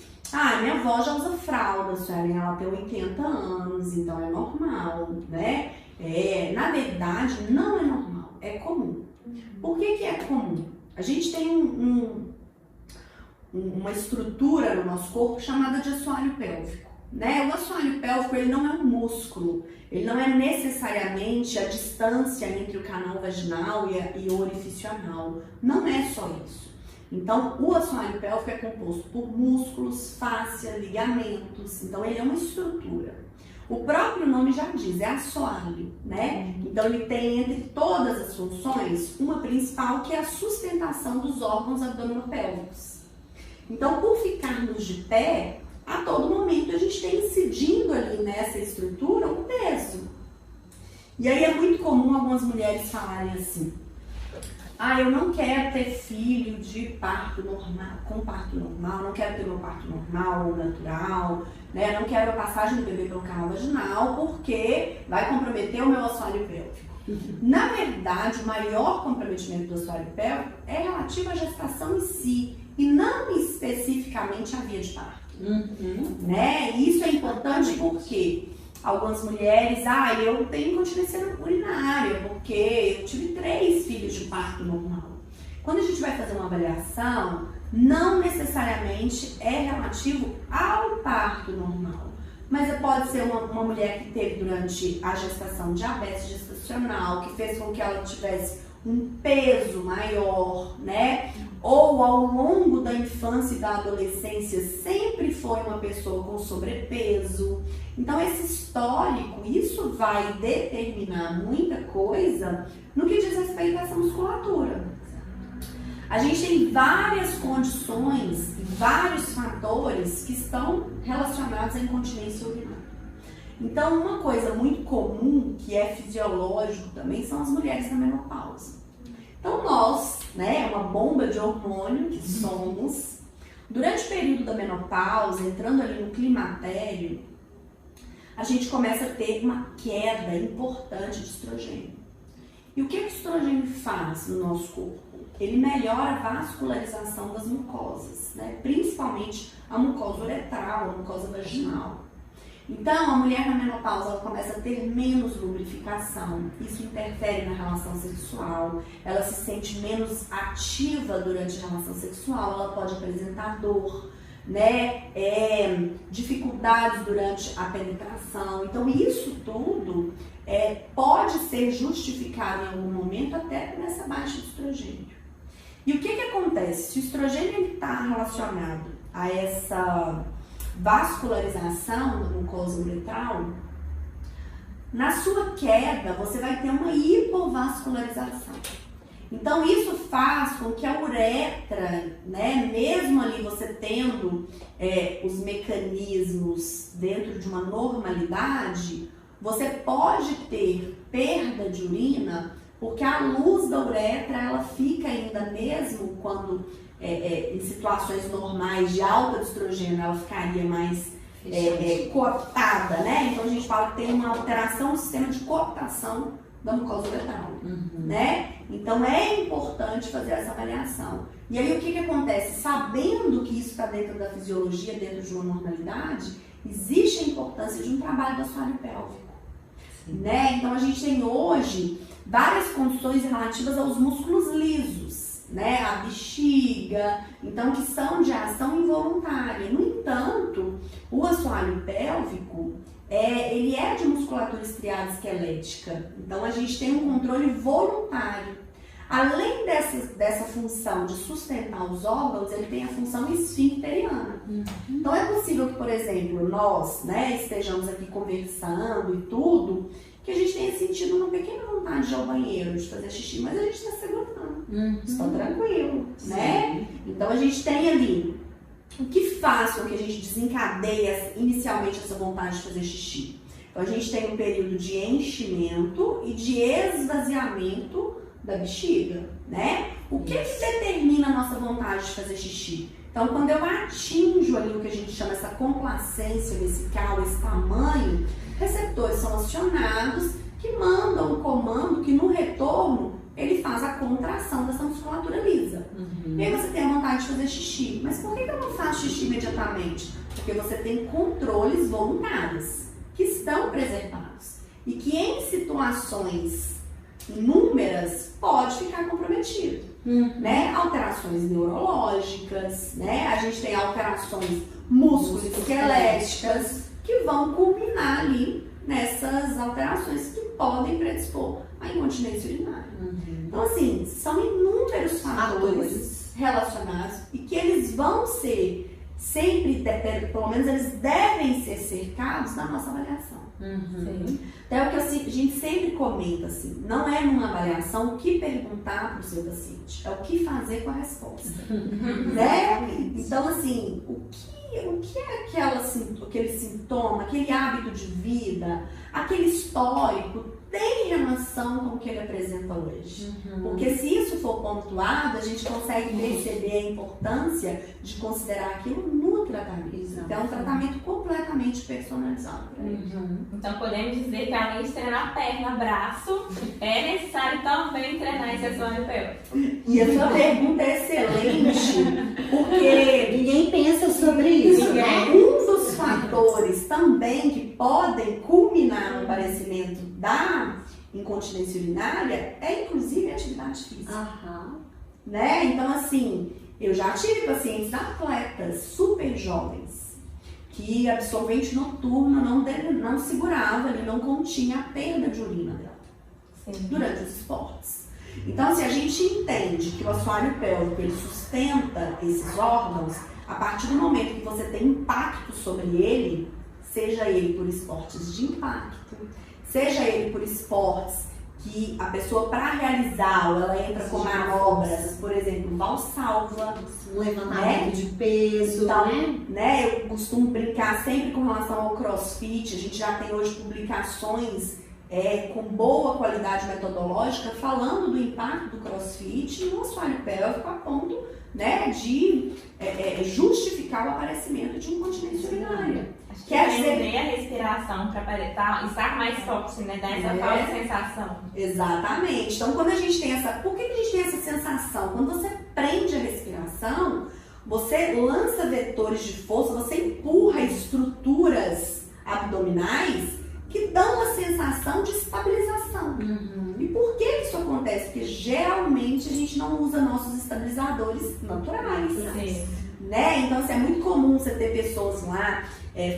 Minha avó já usa fralda, Suelen, ela tem 80 anos, então é normal, né? Na verdade, não é normal, é comum. Por que é comum? A gente tem uma estrutura no nosso corpo chamada de assoalho pélvico, né? O assoalho pélvico, ele não é um músculo, ele não é necessariamente a distância entre o canal vaginal e o orifício anal, não é só isso. Então, o assoalho pélvico é composto por músculos, fáscia, ligamentos, então ele é uma estrutura. O próprio nome já diz, é assoalho, né? Então ele tem entre todas as funções, uma principal que é a sustentação dos órgãos abdominopélvicos. Então, por ficarmos de pé, a todo momento a gente tem incidindo ali nessa estrutura um peso. E aí é muito comum algumas mulheres falarem assim: eu não quero ter filho de parto normal, com parto normal, não quero ter meu parto normal ou natural, né? Não quero a passagem do bebê pelo canal vaginal porque vai comprometer o meu assoalho pélvico. Na verdade, o maior comprometimento do assoalho pélvico é relativo à gestação em si e não especificamente à via de parto. Né? Isso é importante porque algumas mulheres, eu tenho incontinência urinária porque eu tive 3 filhos de parto normal. Quando a gente vai fazer uma avaliação, não necessariamente é relativo ao parto normal, mas pode ser uma mulher que teve durante a gestação diabetes gestacional, que fez com que ela tivesse um peso maior, né? Ou ao longo da infância e da adolescência sempre foi uma pessoa com sobrepeso. Então esse histórico, isso vai determinar muita coisa no que diz respeito a essa musculatura. A gente tem várias condições, vários fatores que estão relacionados à incontinência urinária. Então uma coisa muito comum, que é fisiológico também, são as mulheres na menopausa. Então nós, né, uma bomba de hormônio que somos, durante o período da menopausa, entrando ali no climatério, a gente começa a ter uma queda importante de estrogênio. E o que o estrogênio faz no nosso corpo? Ele melhora a vascularização das mucosas, né? Principalmente a mucosa uretral, a mucosa vaginal. Então, a mulher na menopausa ela começa a ter menos lubrificação, isso interfere na relação sexual, ela se sente menos ativa durante a relação sexual, ela pode apresentar dor, né? Dificuldades durante a penetração. Então, isso tudo pode ser justificado em algum momento até por essa baixa de estrogênio. E o que acontece? Se o estrogênio está relacionado a essa vascularização da mucosa uretral, na sua queda você vai ter uma hipovascularização. Então isso faz com que a uretra, né, mesmo ali você tendo os mecanismos dentro de uma normalidade, você pode ter perda de urina, porque a luz da uretra ela fica ainda mesmo quando em situações normais de alta de estrogênio, ela ficaria mais cooptada, né? Então a gente fala que tem uma alteração no sistema de cooptação da mucosa uretral, né? Então é importante fazer essa avaliação. E aí o que acontece? Sabendo que isso está dentro da fisiologia, dentro de uma normalidade, existe a importância de um trabalho do assoalho pélvico, né? Então a gente tem hoje várias condições relativas aos músculos lisos, né? A bexiga, então que são de ação involuntária. No entanto, o assoalho pélvico ele é de musculatura estriada esquelética, então a gente tem um controle voluntário. Além dessa função de sustentar os órgãos, ele tem a função esfincteriana. Então é possível que, por exemplo, nós, né, estejamos aqui conversando e tudo, que a gente tenha sentido uma pequena vontade de ir ao banheiro, de fazer xixi, mas a gente está segurando, está tranquilo, né? Então a gente tem ali o que faz com que a gente desencadeie inicialmente essa vontade de fazer xixi. Então a gente tem um período de enchimento e de esvaziamento da bexiga, né? O que determina a nossa vontade de fazer xixi? Então, quando eu atinjo ali o que a gente chama essa complacência vesical, esse tamanho, receptores são acionados que mandam um comando que no retorno ele faz a contração dessa musculatura lisa. E aí você tem a vontade de fazer xixi. Mas por que eu não faço xixi imediatamente? Porque você tem controles voluntários que estão preservados e que em situações inúmeras pode ficar comprometido, né? Alterações neurológicas, né? A gente tem alterações musculoesqueléticas que vão culminar ali nessas alterações que podem predispor à incontinência urinária. Então, assim, são inúmeros fatores relacionados e que eles vão ser sempre, pelo menos eles devem ser cercados na nossa avaliação. Então é o que a gente sempre comenta, assim, não é numa avaliação o que perguntar para o seu paciente, é o que fazer com a resposta, né? Então, assim, o que é aquele sintoma, aquele hábito de vida, aquele histórico tem relação com o que ele apresenta hoje. Porque se isso for pontuado, a gente consegue perceber a importância de considerar aquilo no tratamento. Então é um tratamento completamente personalizado para ele. Então podemos dizer que além de treinar perna, braço, é necessário também treinar esse assoalho pélvico. E a sua pergunta é excelente, porque ninguém pensa sobre isso, né? Um dos fatores também que podem culminar no aparecimento da incontinência urinária é inclusive a atividade física. Né? Então, assim, eu já tive pacientes atletas super jovens que absorvente noturno não segurava, ele não continha a perda de urina dela durante os esportes. Então, se a gente entende que o assoalho pélvico ele sustenta esses órgãos, a partir do momento que você tem impacto sobre ele, seja ele por esportes de impacto, seja ele por esportes que a pessoa, para realizar, ela entra com manobras, por exemplo, valsalva, um levantamento de peso, então, né? Eu costumo brincar sempre com relação ao crossfit, a gente já tem hoje publicações com boa qualidade metodológica falando do impacto do crossfit no assoalho pélvico a ponto, né, de justificar o aparecimento de incontinência urinária. Quer dizer, a respiração para estar mais forte, né? Dar essa falsa sensação. Exatamente. Então, quando a gente tem por que a gente tem essa sensação? Quando você prende a respiração, você lança vetores de força, você empurra estruturas abdominais que dão a sensação de estabilização. E por que isso acontece? Porque geralmente a gente não usa nossos estabilizadores naturais. Né? Então, assim, é muito comum você ter pessoas lá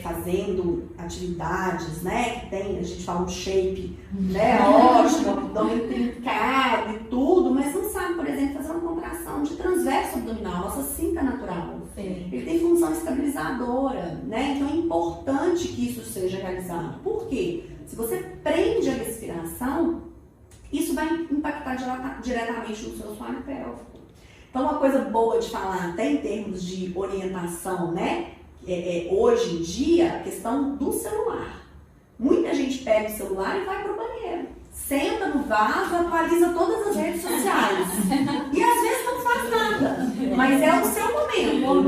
fazendo atividades, né? Que tem, a gente fala um shape, né? Ótimo, abdômen trincado e tudo, mas não sabe, por exemplo, fazer uma contração de transverso abdominal, nossa cinta natural. Ele tem função estabilizadora, né? Então é importante que isso seja realizado. Por quê? Se você prende a respiração, isso vai impactar diretamente no seu assoalho pélvico. Então, uma coisa boa de falar, até em termos de orientação, né? Hoje em dia, a questão do celular. Muita gente pega o celular e vai para o banheiro. Senta no vaso, atualiza todas as redes sociais. E às vezes não faz nada. Mas é o seu momento.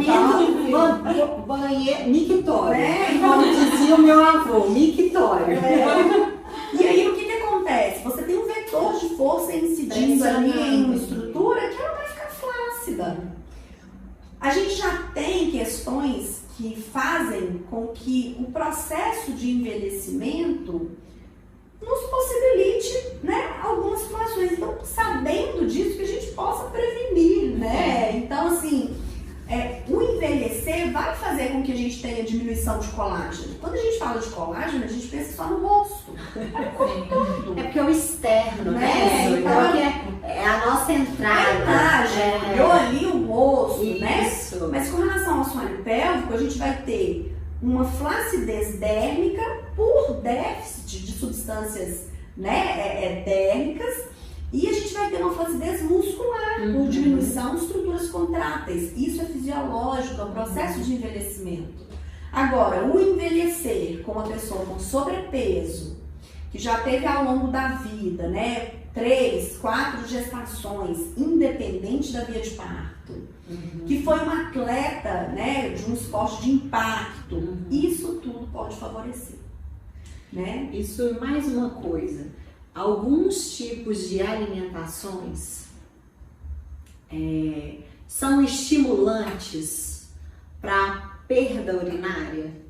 Banheiro, mictório. Como dizia o meu avô, mictório. E aí, o que acontece? Você tem um força incidindo ali em uma estrutura que ela vai ficar flácida. A gente já tem questões que fazem com que o processo de envelhecimento nos possibilite, né, algumas situações. Então, sabendo disso, que a gente possa prevenir, né? Então, assim, o envelhecer vai fazer com que a gente tenha diminuição de colágeno. Quando a gente fala de colágeno, a gente pensa só no rosto. É porque é o externo, né? Então, é a nossa entrada. Eu ali o rosto, isso, né? Mas com relação ao assoalho pélvico, a gente vai ter uma flacidez dérmica por déficit de substâncias, né, dérmicas, e a gente vai ter uma flacidez muscular por diminuição de estruturas contráteis. Isso é fisiológico, é um processo de envelhecimento. Agora, o envelhecer com uma pessoa com sobrepeso, que já teve ao longo da vida, né, 3, 4 gestações, independente da via de parto, que foi um atleta, né, de um esporte de impacto, isso tudo pode favorecer, né? Isso, mais uma coisa, alguns tipos de alimentações são estimulantes para perda urinária?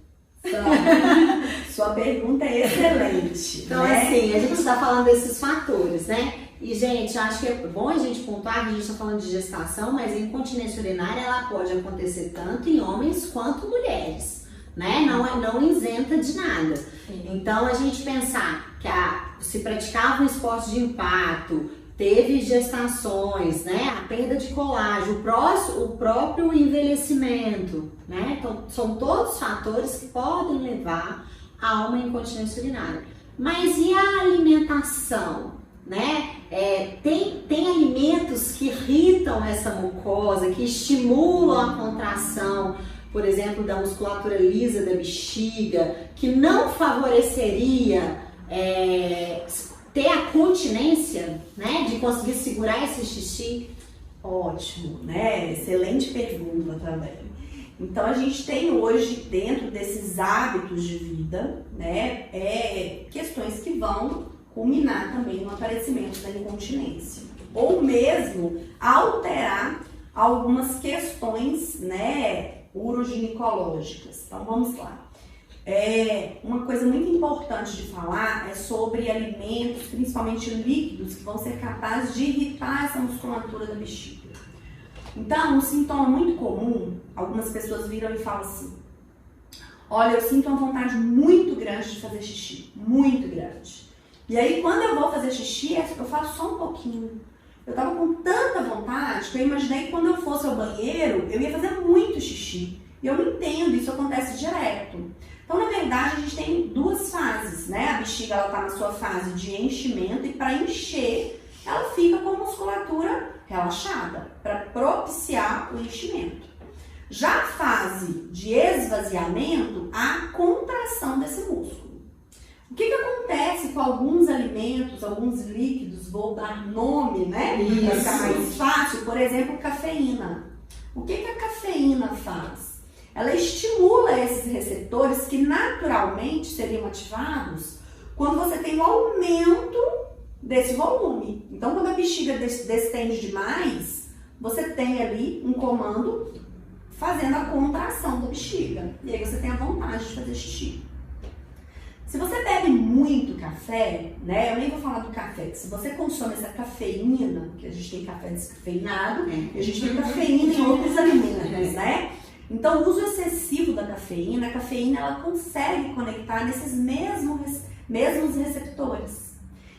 Sua pergunta é excelente. Então, né? assim, a gente está falando desses fatores, né? E, gente, acho que é bom a gente pontuar que a gente está falando de gestação, mas a incontinência urinária ela pode acontecer tanto em homens quanto mulheres, né? Não isenta de nada. Então, a gente pensar que se praticava um esporte de impacto, teve gestações, né? A perda de colágeno, o próprio envelhecimento, né? Então, são todos fatores que podem levar a uma incontinência urinária. Mas e a alimentação, né? Tem alimentos que irritam essa mucosa, que estimulam a contração, por exemplo, da musculatura lisa da bexiga, que não favoreceria ter a continência, né, de conseguir segurar esse xixi? Ótimo, né? Excelente pergunta também. Então, a gente tem hoje, dentro desses hábitos de vida, né, questões que vão culminar também no aparecimento da incontinência. Ou mesmo alterar algumas questões, né, uroginicológicas. Então, vamos lá. Uma coisa muito importante de falar é sobre alimentos, principalmente líquidos, que vão ser capazes de irritar essa musculatura da bexiga. Então, um sintoma muito comum, algumas pessoas viram e falam assim: olha, eu sinto uma vontade muito grande de fazer xixi, muito grande. E aí, quando eu vou fazer xixi, eu faço só um pouquinho. Eu tava com tanta vontade que eu imaginei que quando eu fosse ao banheiro, eu ia fazer muito xixi. E eu não entendo, isso acontece direto. Então, na verdade, a gente tem duas fases, né? A bexiga, ela tá na sua fase de enchimento e para encher, ela fica com a musculatura relaxada, para propiciar o enchimento. Já a fase de esvaziamento, a contração desse músculo. O que acontece com alguns alimentos, alguns líquidos, vou dar nome, né? Para ficar mais fácil, por exemplo, cafeína. O que a cafeína faz? Ela estimula esses receptores que naturalmente seriam ativados quando você tem um aumento desse volume. Então, quando a bexiga destende demais, você tem ali um comando fazendo a contração da bexiga. E aí você tem a vontade de fazer xixi. Se você bebe muito café, né? Eu nem vou falar do café, que se você consome essa cafeína, que a gente tem café descafeinado, e a gente tem cafeína em outros alimentos, né? Então, o uso excessivo da cafeína, a cafeína ela consegue conectar nesses mesmos receptores.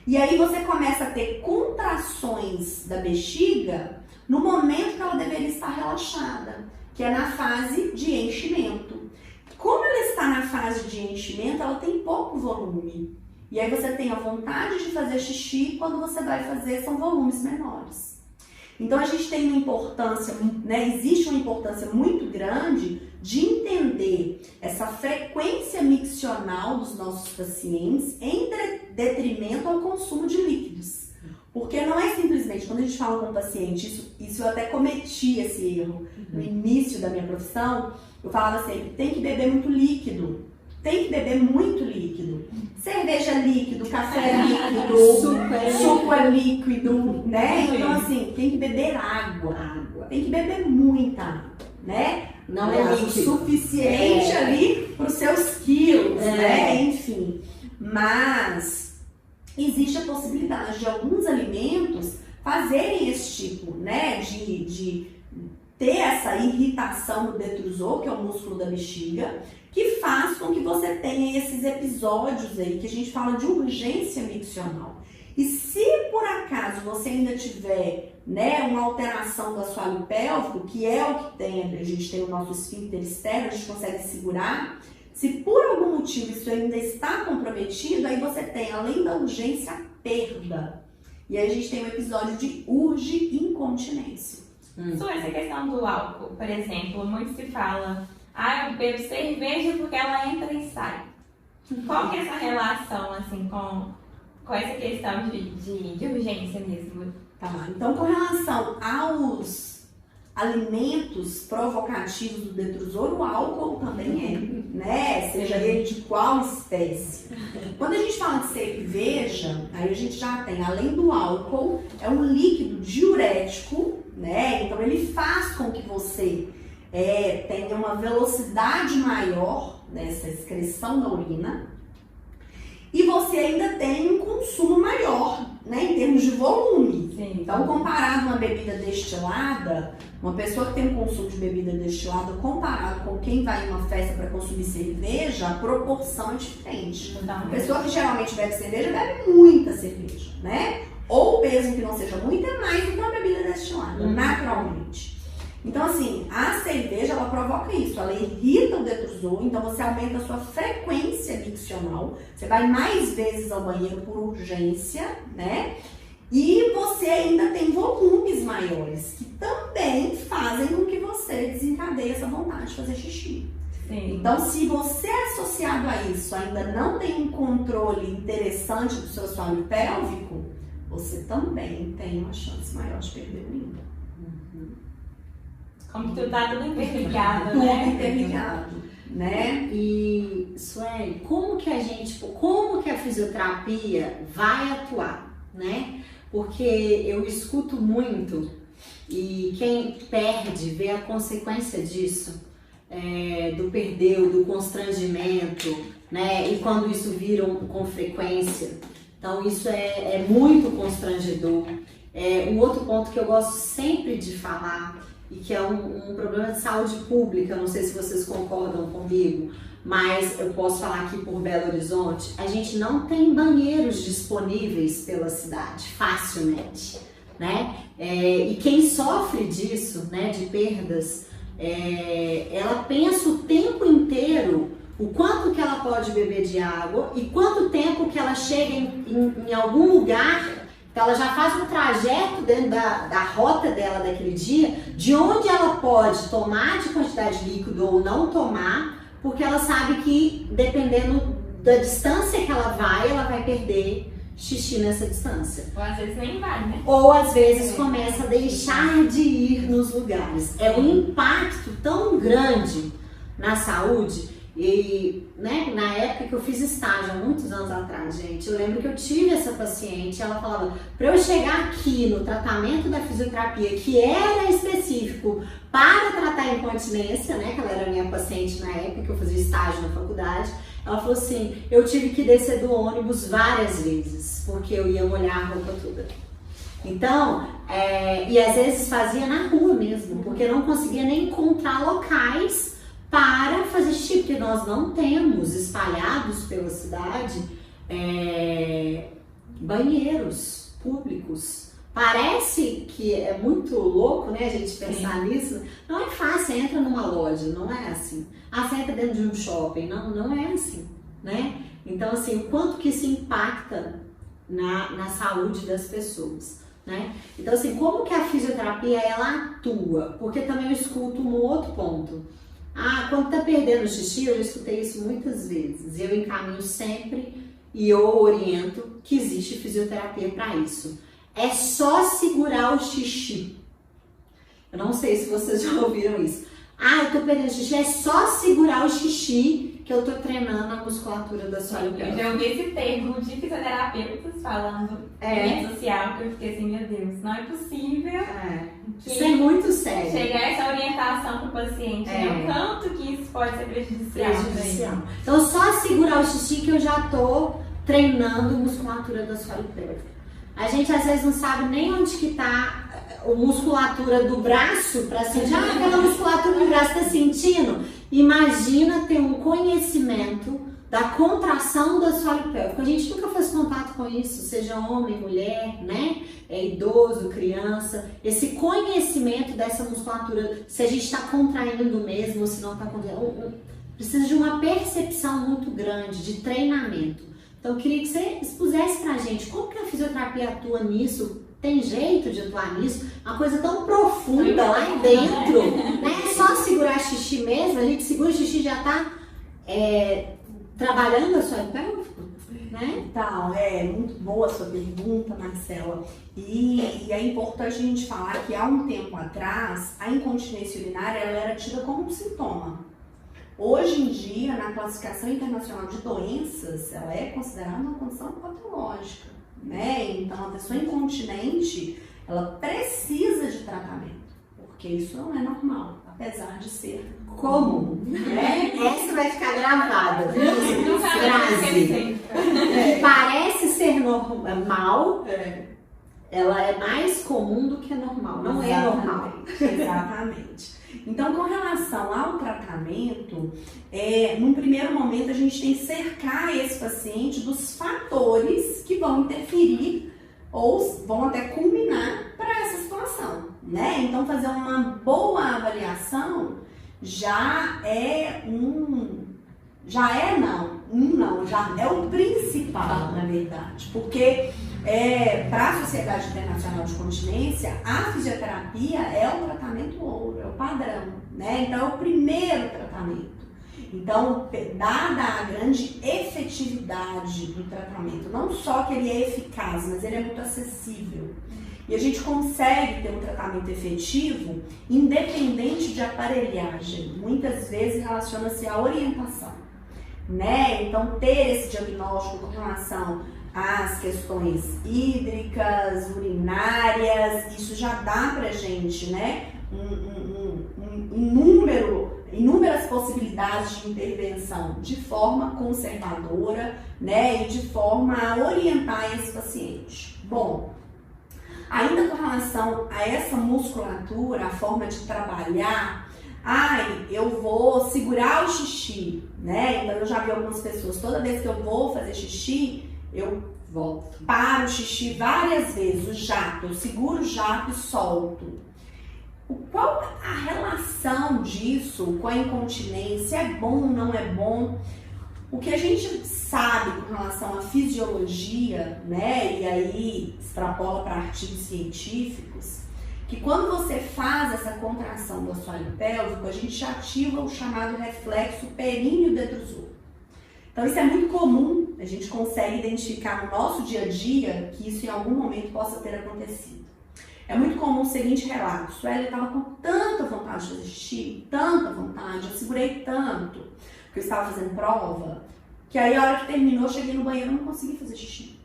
E aí você começa a ter contrações da bexiga no momento que ela deveria estar relaxada, que é na fase de enchimento. Como ela está na fase de enchimento, ela tem pouco volume. E aí você tem a vontade de fazer xixi, quando você vai fazer são volumes menores. Então a gente tem uma importância, né, existe uma importância muito grande de entender essa frequência miccional dos nossos pacientes em detrimento ao consumo de líquidos. Porque não é simplesmente, quando a gente fala com o paciente, isso eu até cometi esse erro no início da minha profissão, eu falava sempre, tem que beber muito líquido. tem que beber muito líquido. Cerveja líquido, café líquido, suco é líquido, né? Então assim, tem que beber água. Tem que beber muita água, né? Não é líquido. Suficiente ali para os seus quilos, né? Enfim. Mas existe a possibilidade de alguns alimentos fazerem esse tipo, né? De ter essa irritação do detrusor, que é o músculo da bexiga, que faz com que você tenha esses episódios aí que a gente fala de urgência miccional. E se por acaso você ainda tiver, né, uma alteração do assoalho pélvico, que é o que tem, a gente tem o nosso esfíncter externo, a gente consegue segurar, se por algum motivo isso ainda está comprometido, aí você tem, além da urgência, a perda. E aí a gente tem um episódio de urge-incontinência. Sobre essa questão do álcool, por exemplo, muito se fala, eu bebo cerveja porque ela entra e sai. Qual que é essa relação, assim, com essa questão de urgência mesmo? Tá, então com relação aos alimentos provocativos do detrusor, o álcool também né? Seja ele de qual espécie. Quando a gente fala de cerveja, aí a gente já tem, além do álcool, é um líquido diurético, né? Então ele faz com que você tenha uma velocidade maior nessa excreção da urina e você ainda tem um consumo maior, né? Em termos de volume. Sim. Então, comparado a uma bebida destilada, uma pessoa que tem um consumo de bebida destilada comparado com quem vai em uma festa para consumir cerveja, a proporção é diferente. Uma pessoa que geralmente bebe cerveja, bebe muita cerveja, né? Ou mesmo que não seja muito, é mais do que uma bebida destilada, naturalmente. Então, assim, a cerveja, ela provoca isso, ela irrita o detrusor, então você aumenta a sua frequência miccional, você vai mais vezes ao banheiro por urgência, né? E você ainda tem volumes maiores, que também fazem com que você desencadeie essa vontade de fazer xixi. Sim. Então, se você associado a isso ainda não tem um controle interessante do seu assoalho pélvico, você também tem uma chance maior de perder urina. Como que tu tá tudo interligado, Tudo né? interligado, né? E, Sueli, como que a fisioterapia vai atuar, né? Porque eu escuto muito e quem perde vê a consequência disso, do perder, do constrangimento, né? E quando isso vira com frequência. Então isso é muito constrangedor. Um outro ponto que eu gosto sempre de falar e que é um problema de saúde pública, não sei se vocês concordam comigo, mas eu posso falar aqui por Belo Horizonte, a gente não tem banheiros disponíveis pela cidade facilmente, né? E quem sofre disso, né, de perdas, ela pensa o tempo inteiro o quanto que ela pode beber de água e quanto tempo que ela chega em algum lugar. Então ela já faz um trajeto dentro da rota dela daquele dia, de onde ela pode tomar de quantidade de líquido ou não tomar, porque ela sabe que dependendo da distância que ela vai perder xixi nessa distância. Ou às vezes nem vai, né? Ou às vezes começa a deixar de ir nos lugares. É um impacto tão grande na saúde. E, né, na época que eu fiz estágio, há muitos anos atrás, gente, eu lembro que eu tive essa paciente, ela falava, para eu chegar aqui no tratamento da fisioterapia, que era específico para tratar a incontinência, né, que ela era minha paciente na época que eu fazia estágio na faculdade, ela falou assim, eu tive que descer do ônibus várias vezes, porque eu ia molhar a roupa toda. Então, e às vezes fazia na rua mesmo, porque não conseguia nem encontrar locais para fazer xixi, porque nós não temos espalhados pela cidade banheiros públicos. Parece que é muito louco, né, a gente pensar nisso. Não é fácil, você entra numa loja, não é assim. Você entra dentro de um shopping, não é assim, né? Então, assim, o quanto que isso impacta na saúde das pessoas, né? Então, assim, como que a fisioterapia, ela atua? Porque também eu escuto um outro ponto. Quando tá perdendo o xixi, eu já escutei isso muitas vezes. Eu encaminho sempre e eu oriento que existe fisioterapia para isso. É só segurar o xixi. Eu não sei se vocês já ouviram isso. Ah, eu tô perdendo xixi, é só segurar o xixi que eu tô treinando a musculatura da sua Eu já ouvi esse termo de fisioterapeutas falando em rede social, que eu fiquei assim, meu Deus, não é possível Isso é muito sério. chegar essa orientação pro paciente, né? O quanto que isso pode ser prejudicial. Então, só segurar o xixi que eu já tô treinando a musculatura da sua pélvica. A gente às vezes não sabe nem onde que tá a musculatura do braço para sentir. Ah, aquela musculatura do braço tá sentindo? Imagina ter um conhecimento da contração do assoalho pélvico. A gente nunca fez contato com isso, seja homem, mulher, né? Idoso, criança. Esse conhecimento dessa musculatura, se a gente está contraindo mesmo ou se não está contraindo. Precisa de uma percepção muito grande, de treinamento. Então, eu queria que você expusesse pra gente como que a fisioterapia atua nisso. Tem jeito de atuar nisso? Uma coisa tão profunda lá dentro, né? É só segurar xixi mesmo, a gente segura o xixi e já tá trabalhando a sua pélvico, né? Então, é muito boa a sua pergunta, Marcela. E é importante a gente falar que há um tempo atrás, a incontinência urinária ela era tida como um sintoma. Hoje em dia, na classificação internacional de doenças, ela é considerada uma condição patológica, né? Então, a pessoa incontinente, ela precisa de tratamento, porque isso não é normal, apesar de ser comum, né? Essa vai ficar gravada, viu? Frase. Parece ser normal, ela é mais comum do que normal, não é normal. Exatamente. Então, com relação ao tratamento, num primeiro momento a gente tem que cercar esse paciente dos fatores que vão interferir ou vão até culminar para essa situação, né? Então, fazer uma boa avaliação já é o principal, na verdade, porque para a Sociedade Internacional de Continência, a fisioterapia é o tratamento ouro, é o padrão, né? Então, é o primeiro tratamento. Então, dada a grande efetividade do tratamento, não só que ele é eficaz, mas ele é muito acessível. E a gente consegue ter um tratamento efetivo independente de aparelhagem. Muitas vezes relaciona-se à orientação, né? Então, ter esse diagnóstico com relação às questões hídricas, urinárias, isso já dá pra gente, né? Inúmeras possibilidades de intervenção de forma conservadora, né? E de forma a orientar esse paciente. Bom, ainda com relação a essa musculatura, a forma de trabalhar, eu vou segurar o xixi, né? Então eu já vi algumas pessoas, toda vez que eu vou fazer xixi, eu paro o xixi várias vezes, o jato, eu seguro o jato e solto. Qual a relação disso com a incontinência? É bom ou não é bom? O que a gente sabe com relação à fisiologia, né, e aí extrapola para artigos científicos, que quando você faz essa contração do assoalho pélvico, a gente ativa o chamado reflexo períneo-detrusor. Então isso é muito comum, a gente consegue identificar no nosso dia a dia que isso em algum momento possa ter acontecido. É muito comum o seguinte relato: Sueli estava com tanta vontade de fazer xixi, tanta vontade, eu segurei tanto, porque eu estava fazendo prova, que aí a hora que terminou, eu cheguei no banheiro e não consegui fazer xixi.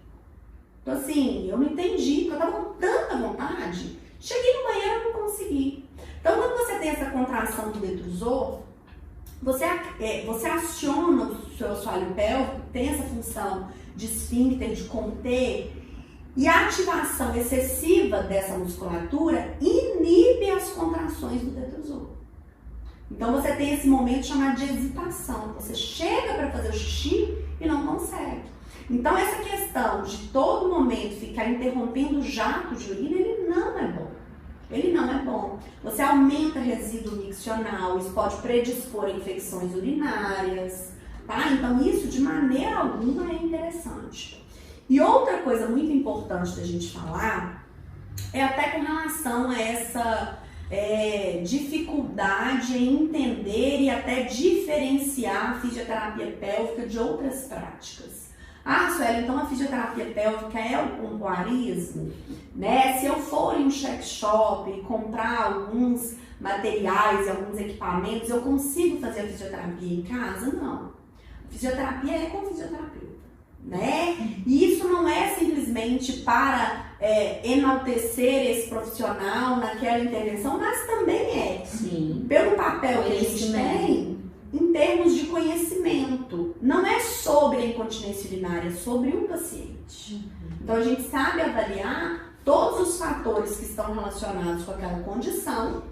Então assim, eu não entendi, porque eu estava com tanta vontade, cheguei no banheiro e não consegui. Então quando você tem essa contração do detrusor, você aciona o seu assoalho pélvico, tem essa função de esfíncter, de conter, e a ativação excessiva dessa musculatura inibe as contrações do detrusor. Então você tem esse momento chamado de hesitação. Você chega para fazer o xixi e não consegue. Então essa questão de todo momento ficar interrompendo o jato de urina, ele não é bom. Ele não é bom. Você aumenta resíduo miccional, isso pode predispor a infecções urinárias, tá? Então isso de maneira alguma é interessante. E outra coisa muito importante da gente falar é até com relação a essa dificuldade em entender e até diferenciar a fisioterapia pélvica de outras práticas. Sueli, então a fisioterapia pélvica é o pompoarismo, né? Se eu for em um check shop e comprar alguns materiais e alguns equipamentos, eu consigo fazer a fisioterapia em casa? Não. Fisioterapia é com fisioterapeuta, né? E isso não é simplesmente para enaltecer esse profissional naquela intervenção, mas também é. Sim. Pelo papel que a gente tem, em termos de conhecimento. Não é sobre a incontinência urinária, é sobre o paciente. Então a gente sabe avaliar todos os fatores que estão relacionados com aquela condição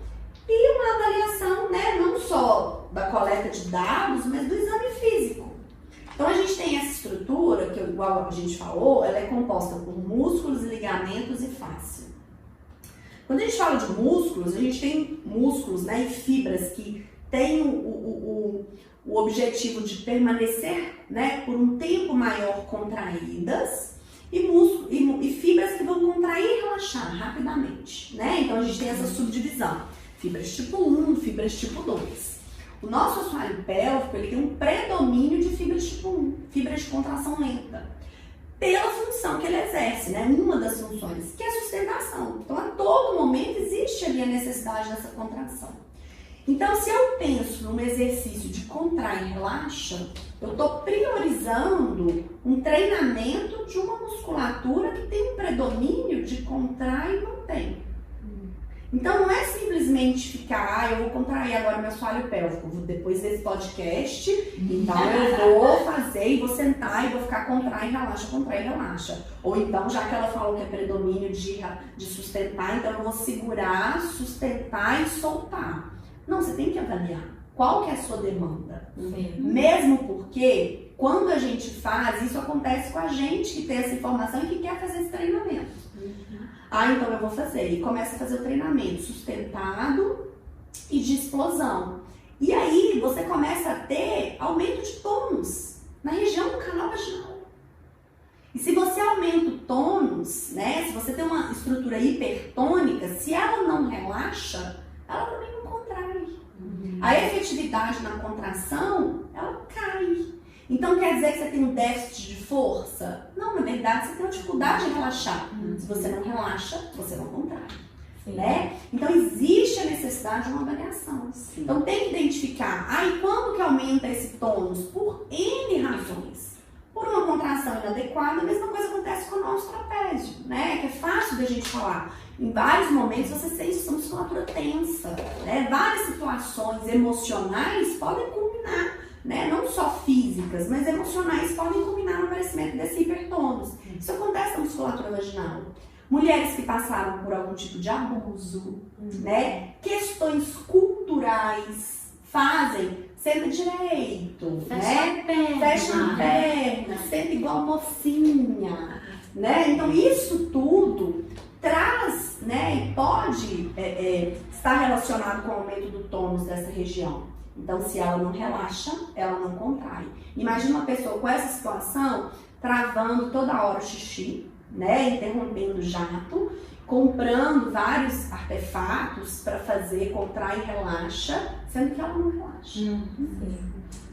e uma avaliação, né, não só da coleta de dados, mas do exame físico. Então a gente tem essa estrutura, que igual a gente falou, ela é composta por músculos, ligamentos e fáscia. Quando a gente fala de músculos, a gente tem músculos, né, e fibras que têm o objetivo de permanecer, né, por um tempo maior contraídas e fibras que vão contrair e relaxar rapidamente, né? Então a gente tem essa subdivisão, fibras tipo 1, fibras tipo 2. O nosso assoalho pélvico, ele tem um predomínio de fibras tipo 1, fibras de contração lenta, pela função que ele exerce, né? Uma das funções, que é a sustentação. Então a todo momento existe ali a necessidade dessa contração. Então, se eu penso num exercício de contrai e relaxa, eu estou priorizando um treinamento de uma musculatura que tem um predomínio de contrai e mantém. Então, não é simplesmente ficar, eu vou contrair agora meu assoalho pélvico, depois desse podcast, então eu vou fazer e vou sentar e vou ficar contrai e relaxa. Ou então, já que ela falou que é predomínio de sustentar, então eu vou segurar, sustentar e soltar. Não, você tem que avaliar qual que é a sua demanda. Sim. Mesmo porque, quando a gente faz, isso acontece com a gente que tem essa informação e que quer fazer esse treinamento. Então eu vou fazer. E começa a fazer o treinamento sustentado e de explosão. E aí você começa a ter aumento de tônus na região do canal vaginal. E se você aumenta o tônus, né, se você tem uma estrutura hipertônica, se ela não relaxa, ela também não contrai. A efetividade na contração, ela cai. Então quer dizer que você tem um déficit de força? Não, na verdade você tem uma dificuldade em relaxar. Se você não relaxa, você não contrai. Né? Então existe a necessidade de uma avaliação. Sim. Então tem que identificar, e quando que aumenta esse tônus? Por N razões. Por uma contração inadequada, a mesma coisa acontece com o nosso trapézio, né? Que é fácil da gente falar. Em vários momentos você sente sua musculatura tensa, né? Várias situações emocionais podem culminar, né? Não só físicas, mas emocionais podem culminar no aparecimento desse hipertônus. Isso acontece na musculatura vaginal. Mulheres que passaram por algum tipo de abuso, né? Questões culturais fazem, senta direito, fecha a perna, senta igual mocinha, né? Então isso tudo traz, né, e pode estar relacionado com o aumento do tônus dessa região. Então, se ela não relaxa, ela não contrai. Imagina uma pessoa com essa situação, travando toda hora o xixi, né, interrompendo o jato, comprando vários artefatos para fazer contrai e relaxa, sendo que ela não relaxa.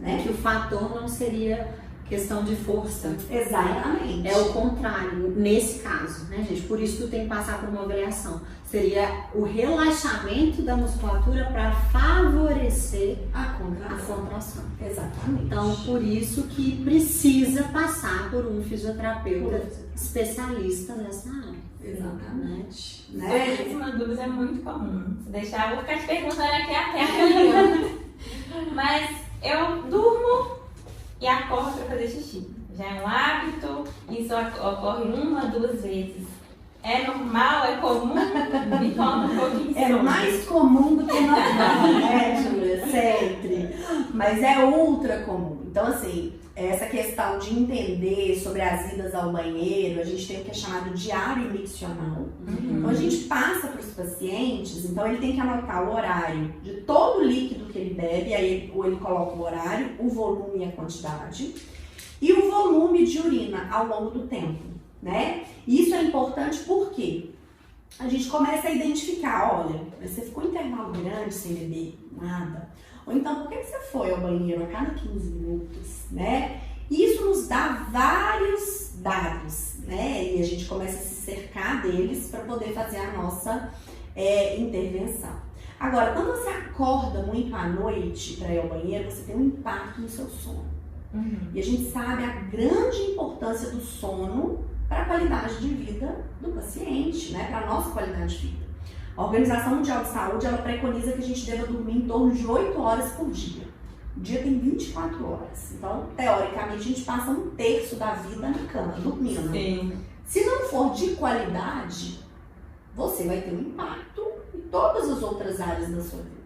Né? Que o fator não seria questão de força. Exatamente. É o contrário, nesse caso, né, gente? Por isso que tem que passar por uma avaliação. Seria o relaxamento da musculatura para favorecer a contração. Exatamente. Então, por isso que precisa passar por um fisioterapeuta especialista nessa área. Exatamente. Né? Uma dúvida é muito comum. Se deixar, eu vou ficar te perguntando aqui até amanhã. Mas eu durmo e acordo para fazer xixi. Já é um hábito, isso ocorre 1 a 2 vezes. É normal, é comum? Me conta um pouquinho. É mais comum do que normal, né, Júlia? Sempre. Mas é ultra comum. Então, assim, essa questão de entender sobre as idas ao banheiro, a gente tem o que é chamado diário miccional. Então, a gente passa para os pacientes, então ele tem que anotar o horário de todo o líquido que ele bebe, aí ele coloca o horário, o volume e a quantidade, e o volume de urina ao longo do tempo, né? E isso é importante porque a gente começa a identificar, olha, você ficou um intervalo grande sem beber nada, ou então por que você foi ao banheiro a cada 15 minutos, né? E isso nos dá vários dados, né? E a gente começa a se cercar deles para poder fazer a nossa intervenção. Agora, quando você acorda muito à noite para ir ao banheiro, você tem um impacto no seu sono. E a gente sabe a grande importância do sono para a qualidade de vida do paciente, né? Para a nossa qualidade de vida. A Organização Mundial de Saúde, ela preconiza que a gente deva dormir em torno de 8 horas por dia. O dia tem 24 horas. Então, teoricamente, a gente passa 1/3 da vida na cama, dormindo. Sim. Se não for de qualidade, você vai ter um impacto em todas as outras áreas da sua vida.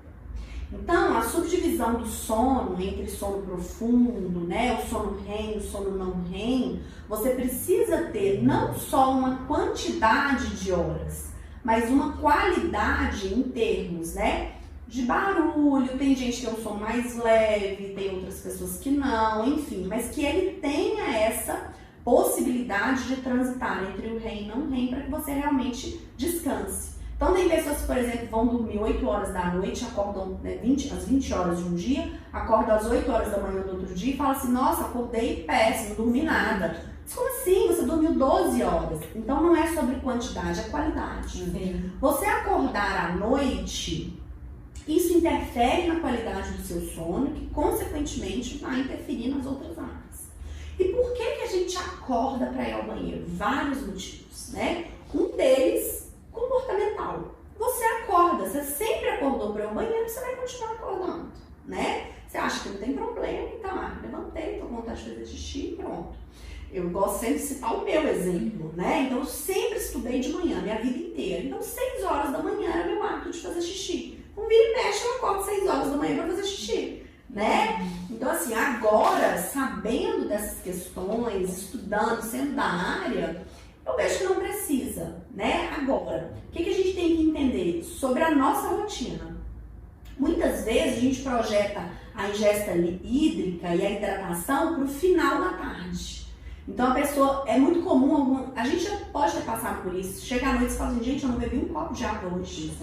Então, a subdivisão do sono entre sono profundo, né, o sono REM, o sono não REM, você precisa ter não só uma quantidade de horas, mas uma qualidade em termos, né, de barulho. Tem gente que tem um sono mais leve, tem outras pessoas que não, enfim, mas que ele tenha essa possibilidade de transitar entre o REM e não REM para que você realmente descanse. Então tem pessoas que, por exemplo, vão dormir 8 horas da noite, acordam, né, às 20 horas de um dia, acordam às 8 horas da manhã do outro dia e falam assim, nossa, acordei péssimo, não dormi nada. Mas como assim? Você dormiu 12 horas. Então não é sobre quantidade, é qualidade. Sim. Você acordar à noite, isso interfere na qualidade do seu sono, que consequentemente vai interferir nas outras áreas. E por que a gente acorda para ir ao banheiro? Vários motivos, né? Um deles, comportamental. Você acorda, você sempre acordou para ir ao banheiro, você vai continuar acordando, né? Você acha que não tem problema, então, levantei, tô com vontade de fazer xixi, pronto. Eu gosto sempre de citar o meu exemplo, né? Então, eu sempre estudei de manhã, minha vida inteira. Então, 6 horas da manhã era meu hábito de fazer xixi. Vira e mexe, eu acordo 6 horas da manhã para fazer xixi, né? Então, assim, agora, sabendo dessas questões, estudando, sendo da área, eu vejo que não precisa, né? Agora, o que a gente tem que entender sobre a nossa rotina? Muitas vezes a gente projeta a ingesta hídrica e a hidratação para o final da tarde. Então a pessoa, é muito comum, a gente já pode ter passado por isso, chega à noite e fala assim, gente, eu não bebi um copo de água hoje.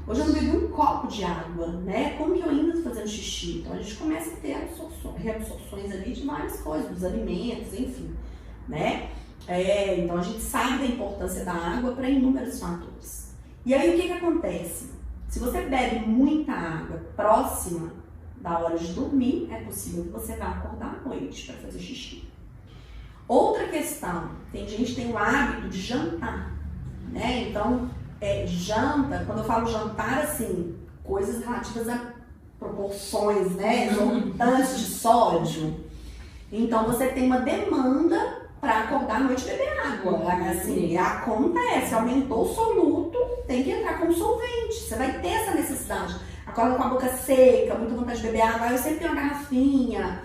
Hoje eu não bebi um copo de água, né? Como que eu ainda estou fazendo xixi? Então a gente começa a ter reabsorções ali de várias coisas, dos alimentos, enfim, né? Então a gente sabe da importância da água para inúmeros fatores. E aí o que acontece? Se você bebe muita água próxima da hora de dormir, é possível que você vá acordar à noite para fazer xixi. Outra questão, tem gente que tem o hábito de jantar, né? Então, janta, quando eu falo jantar, assim, coisas relativas a proporções, né? Exorbitantes de sódio. Então, você tem uma demanda para acordar à noite e beber água. Assim, acontece, aumentou o soluto, tem que entrar com solvente. Você vai ter essa necessidade. Acorda com a boca seca, muita vontade de beber água. Eu sempre tenho uma garrafinha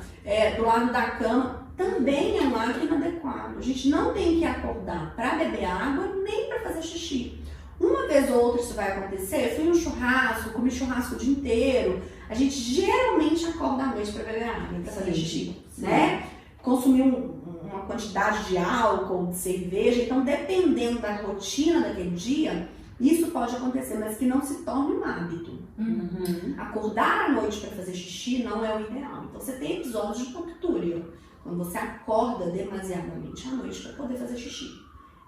do lado da cama. Também é um hábito inadequado. A gente não tem que acordar para beber água nem para fazer xixi. Uma vez ou outra isso vai acontecer. Eu fui num churrasco, comi churrasco o dia inteiro. A gente geralmente acorda à noite para beber água, para fazer xixi, né? Consumir uma quantidade de álcool, de cerveja. Então, dependendo da rotina daquele dia, isso pode acontecer, mas que não se torne um hábito. Acordar à noite para fazer xixi não é o ideal. Então, você tem episódios de noctúrio, quando você acorda demasiadamente à noite para poder fazer xixi.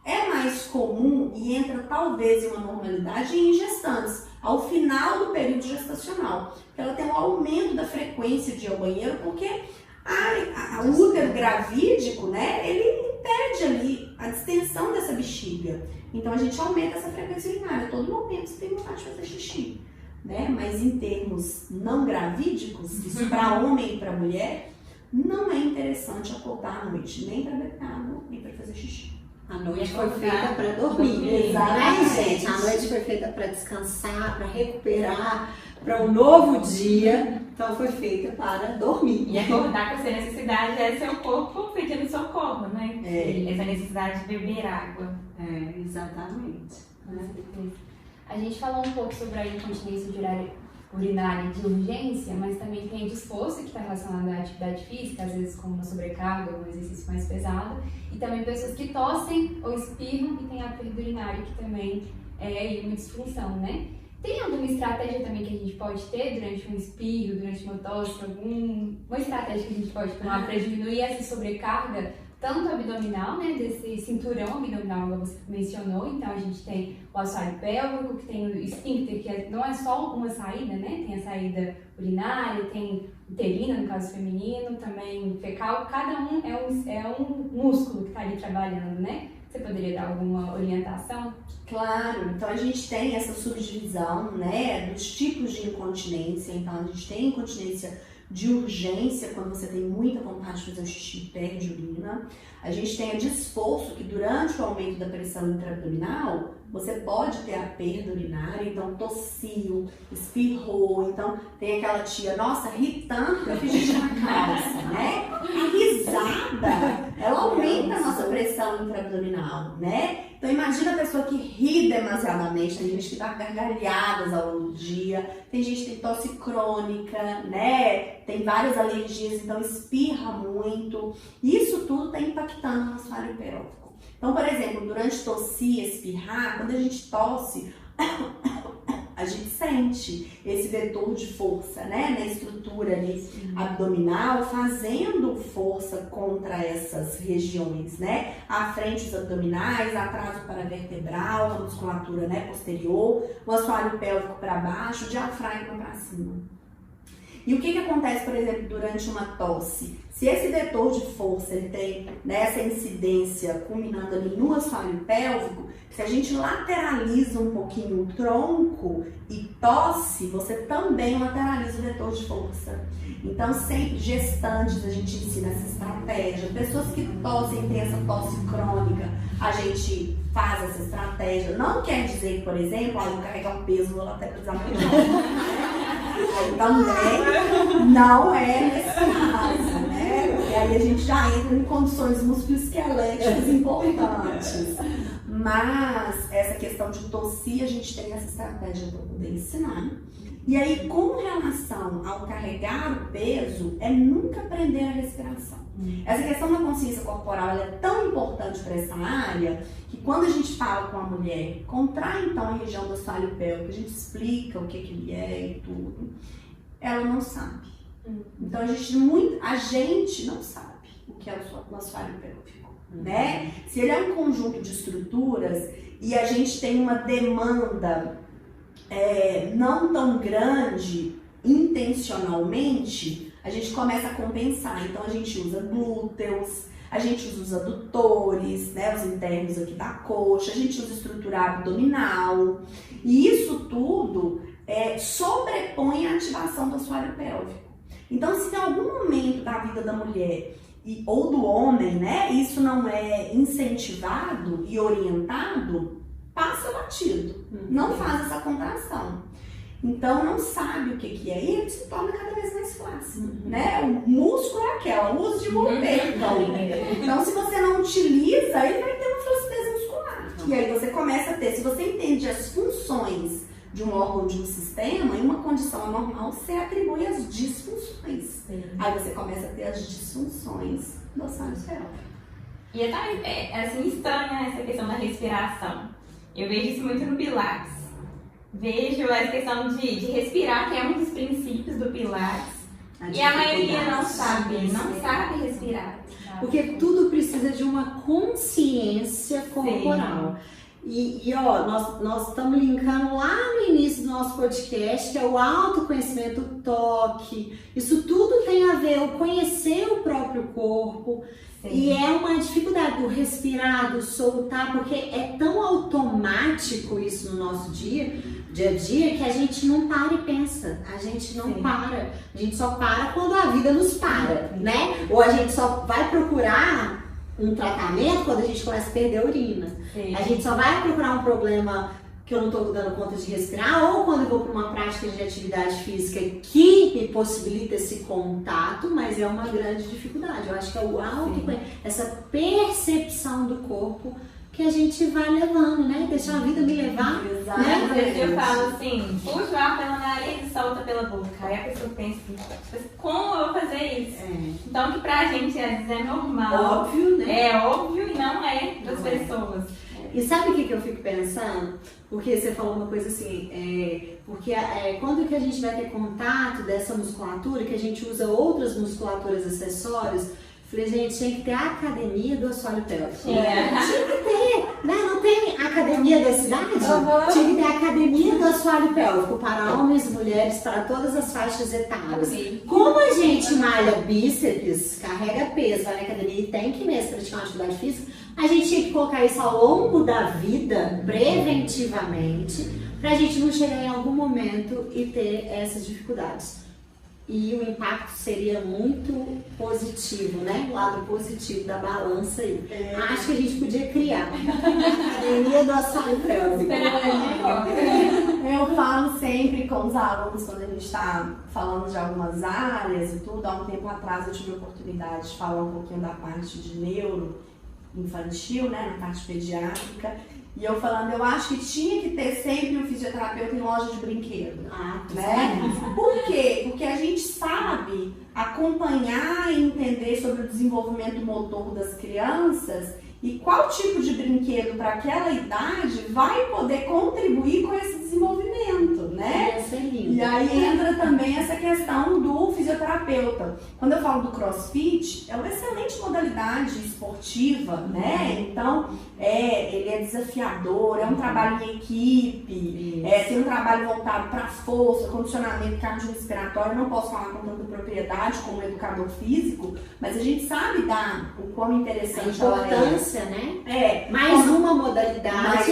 É mais comum e entra talvez em uma normalidade em gestantes, ao final do período gestacional. Ela tem um aumento da frequência de ir ao banheiro, porque o útero gravídico, né, ele impede ali a distensão dessa bexiga. Então a gente aumenta essa frequência urinária. Todo momento você tem vontade de fazer xixi, né? Mas em termos não gravídicos, isso para homem e para mulher, não é interessante acordar à noite, nem para beber água, nem para fazer xixi. A noite foi feita para dormir, exatamente, né, gente? A noite foi feita para descansar, para recuperar, para um novo dia. Então foi feita para dormir. E acordar com essa necessidade é seu corpo pedindo socorro, né? Essa necessidade de beber água. Exatamente. A gente falou um pouco sobre a incontinência urinária de urgência, mas também tem disposto que está relacionado à atividade física, às vezes com uma sobrecarga, um exercício mais pesado, e também pessoas que tossem ou espirram e tem a perda urinária, que também é uma disfunção, né? Tem alguma estratégia também que a gente pode ter durante um espirro, durante uma tosse, alguma estratégia que a gente pode tomar para diminuir essa sobrecarga, tanto abdominal, né, desse cinturão abdominal que você mencionou. Então a gente tem o assoalho pélvico, que tem o esfíncter, que não é só uma saída, né, tem a saída urinária, tem uterina, no caso feminino, também fecal. Cada um é um músculo que está ali trabalhando, né? Você poderia dar alguma orientação? Claro, então a gente tem essa subdivisão, né, dos tipos de incontinência. Então a gente tem incontinência de urgência, quando você tem muita vontade de fazer um xixi e perde urina. A gente tem a de esforço, que durante o aumento da pressão intraabdominal, você pode ter a perda urinária, então tossiu, espirrou, então tem aquela tia, nossa, ri tanto que eu fiz xixi na calça, né? A risada, ela aumenta a nossa pressão intraabdominal, né? Então imagina a pessoa que ri demasiadamente, tem gente que dá gargalhadas ao longo do dia, tem gente que tem tosse crônica, né? Tem várias alergias, então espirra muito. Isso tudo está impactando no assoalho pélvico. Então, por exemplo, durante tossir, espirrar, quando a gente tosse, a gente sente esse vetor de força, né, na estrutura ali abdominal, fazendo força contra essas regiões, né, à frente os abdominais, atrás o paravertebral, a musculatura, né, posterior, o assoalho pélvico para baixo, o diafragma para cima. E o que acontece, por exemplo, durante uma tosse? Se esse vetor de força ele tem, né, essa incidência culminando ali no assoalho pélvico, se a gente lateraliza um pouquinho o tronco e tosse, você também lateraliza o vetor de força. Então, sempre gestantes a gente ensina essa estratégia. Pessoas que tossem, têm essa tosse crônica, a gente faz essa estratégia. Não quer dizer que, por exemplo, eu carregar um peso, vou lateralizar muito. Também não é nesse caso, né? Porque aí a gente já entra em condições musculoesqueléticas importantes. Mas essa questão de tossir, a gente tem essa estratégia para poder ensinar. E aí, com relação ao carregar o peso, é nunca prender a respiração. Essa questão da consciência corporal ela é tão importante para essa área que quando a gente fala com a mulher, contrai então a região do assoalho pélvico, a gente explica o que ele é e tudo, ela não sabe. Então a gente não sabe o que é o assoalho pélvico, né? Se ele é um conjunto de estruturas e a gente tem uma demanda não tão grande intencionalmente, a gente começa a compensar. Então a gente usa glúteos, a gente usa os adutores, né, os internos aqui da coxa, a gente usa estrutura abdominal. E isso tudo sobrepõe a ativação do assoalho pélvico. Então, se em algum momento da vida da mulher ou do homem, né, isso não é incentivado e orientado, passa batido, não faz essa contração. Então não sabe o que é e ele se torna cada vez mais flácido, né? O músculo é aquela, o uso de mover. Então se você não utiliza, ele vai ter uma flacidez muscular. E aí você começa a ter, se você entende as funções de um órgão, de um sistema, em uma condição anormal, você atribui as disfunções. Aí você começa a ter as disfunções do assoalho pélvico. E é assim, estranha essa questão da respiração. Eu vejo isso muito no Pilates. Vejo a questão de respirar, que é um dos princípios do Pilates. E a maioria não sabe respirar. Porque tudo precisa de uma consciência corporal. E ó, nós estamos linkando lá no início do nosso podcast, que é o autoconhecimento, o toque. Isso tudo tem a ver, o conhecer o próprio corpo. Sim. E é uma dificuldade do respirar, do soltar, porque é tão automático isso no nosso dia a dia, que a gente não para e pensa. A gente não para. A gente só para quando a vida nos para, né? Ou a gente só vai procurar um tratamento quando a gente começa a perder a urina. Sim. A gente só vai procurar um problema que eu não estou dando conta de respirar, ou quando eu vou para uma prática de atividade física que me possibilita esse contato, mas é uma grande dificuldade. Eu acho que é o essa percepção do corpo que a gente vai levando, né? Deixar a vida me levar. Né? Às vezes eu falo assim, puxa o ar pela nariz e solta pela boca. Aí a pessoa pensa assim, como eu vou fazer isso? Então que pra gente às vezes é normal. Óbvio, né? É óbvio e não é das pessoas. E sabe o que eu fico pensando? Porque você falou uma coisa assim, quando que a gente vai ter contato dessa musculatura, que a gente usa outras musculaturas acessórias, Falei, gente, tinha que ter a academia do assoalho pélvico. Tinha que ter, né? Não tem academia da cidade? Tinha que ter a academia do assoalho pélvico para homens e mulheres, para todas as faixas etárias. Como a gente malha bíceps, carrega peso, vai na academia e tem que mesmo praticar uma atividade física, a gente tinha que colocar isso ao longo da vida, preventivamente, para a gente não chegar em algum momento e ter essas dificuldades. E o impacto seria muito positivo, né? O lado positivo da balança aí. Acho que a gente podia criar a academia do assoalho pélvico. Eu falo sempre com os alunos, quando a gente está falando de algumas áreas e tudo. Há um tempo atrás eu tive a oportunidade de falar um pouquinho da parte de neuro infantil, né? Na parte pediátrica. E eu falando, eu acho que tinha que ter sempre um fisioterapeuta em loja de brinquedo, né? Por quê? Porque a gente sabe acompanhar e entender sobre o desenvolvimento motor das crianças e qual tipo de brinquedo para aquela idade vai poder contribuir com esse desenvolvimento, né? Isso é lindo. E aí entra também essa questão do fisioterapeuta. Quando eu falo do CrossFit, é uma excelente modalidade esportiva, né? Então, ele é desafiador, é um trabalho em equipe, tem um trabalho voltado para força, condicionamento cardiorrespiratório. Não posso falar com tanta propriedade como educador físico, mas a gente sabe o quão interessante a importância, né? Mais uma modalidade.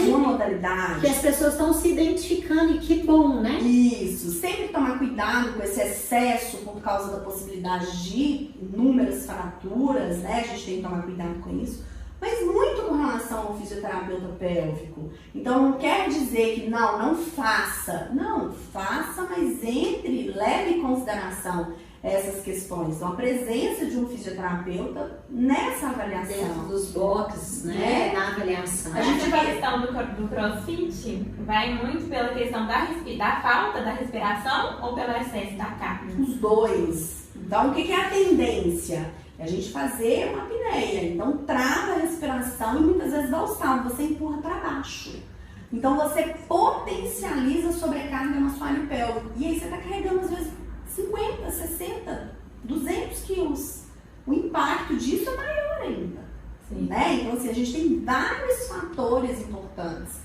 Que as pessoas estão se identificando e que bom, né? Isso. Sempre tomar cuidado com esse excesso por causa da possibilidade de inúmeras fraturas, né? A gente tem que tomar cuidado com isso. Mas muito com relação ao fisioterapeuta pélvico. Então não quer dizer que não faça. Não, faça, mas leve em consideração essas questões. Então a presença de um fisioterapeuta nessa avaliação. Dentro dos boxes, né? Na avaliação. A questão do CrossFit vai muito pela questão da falta da respiração ou pelo excesso da carga? Os dois. Então o que é a tendência? É a gente fazer uma apneia. Então trava a respiração e muitas vezes dá o salto, você empurra para baixo. Então você potencializa a sobrecarga no assoalho pélvico. E aí você está carregando às vezes 50, 60, 200 quilos. O impacto disso é maior ainda. Né? Então assim, a gente tem vários fatores importantes.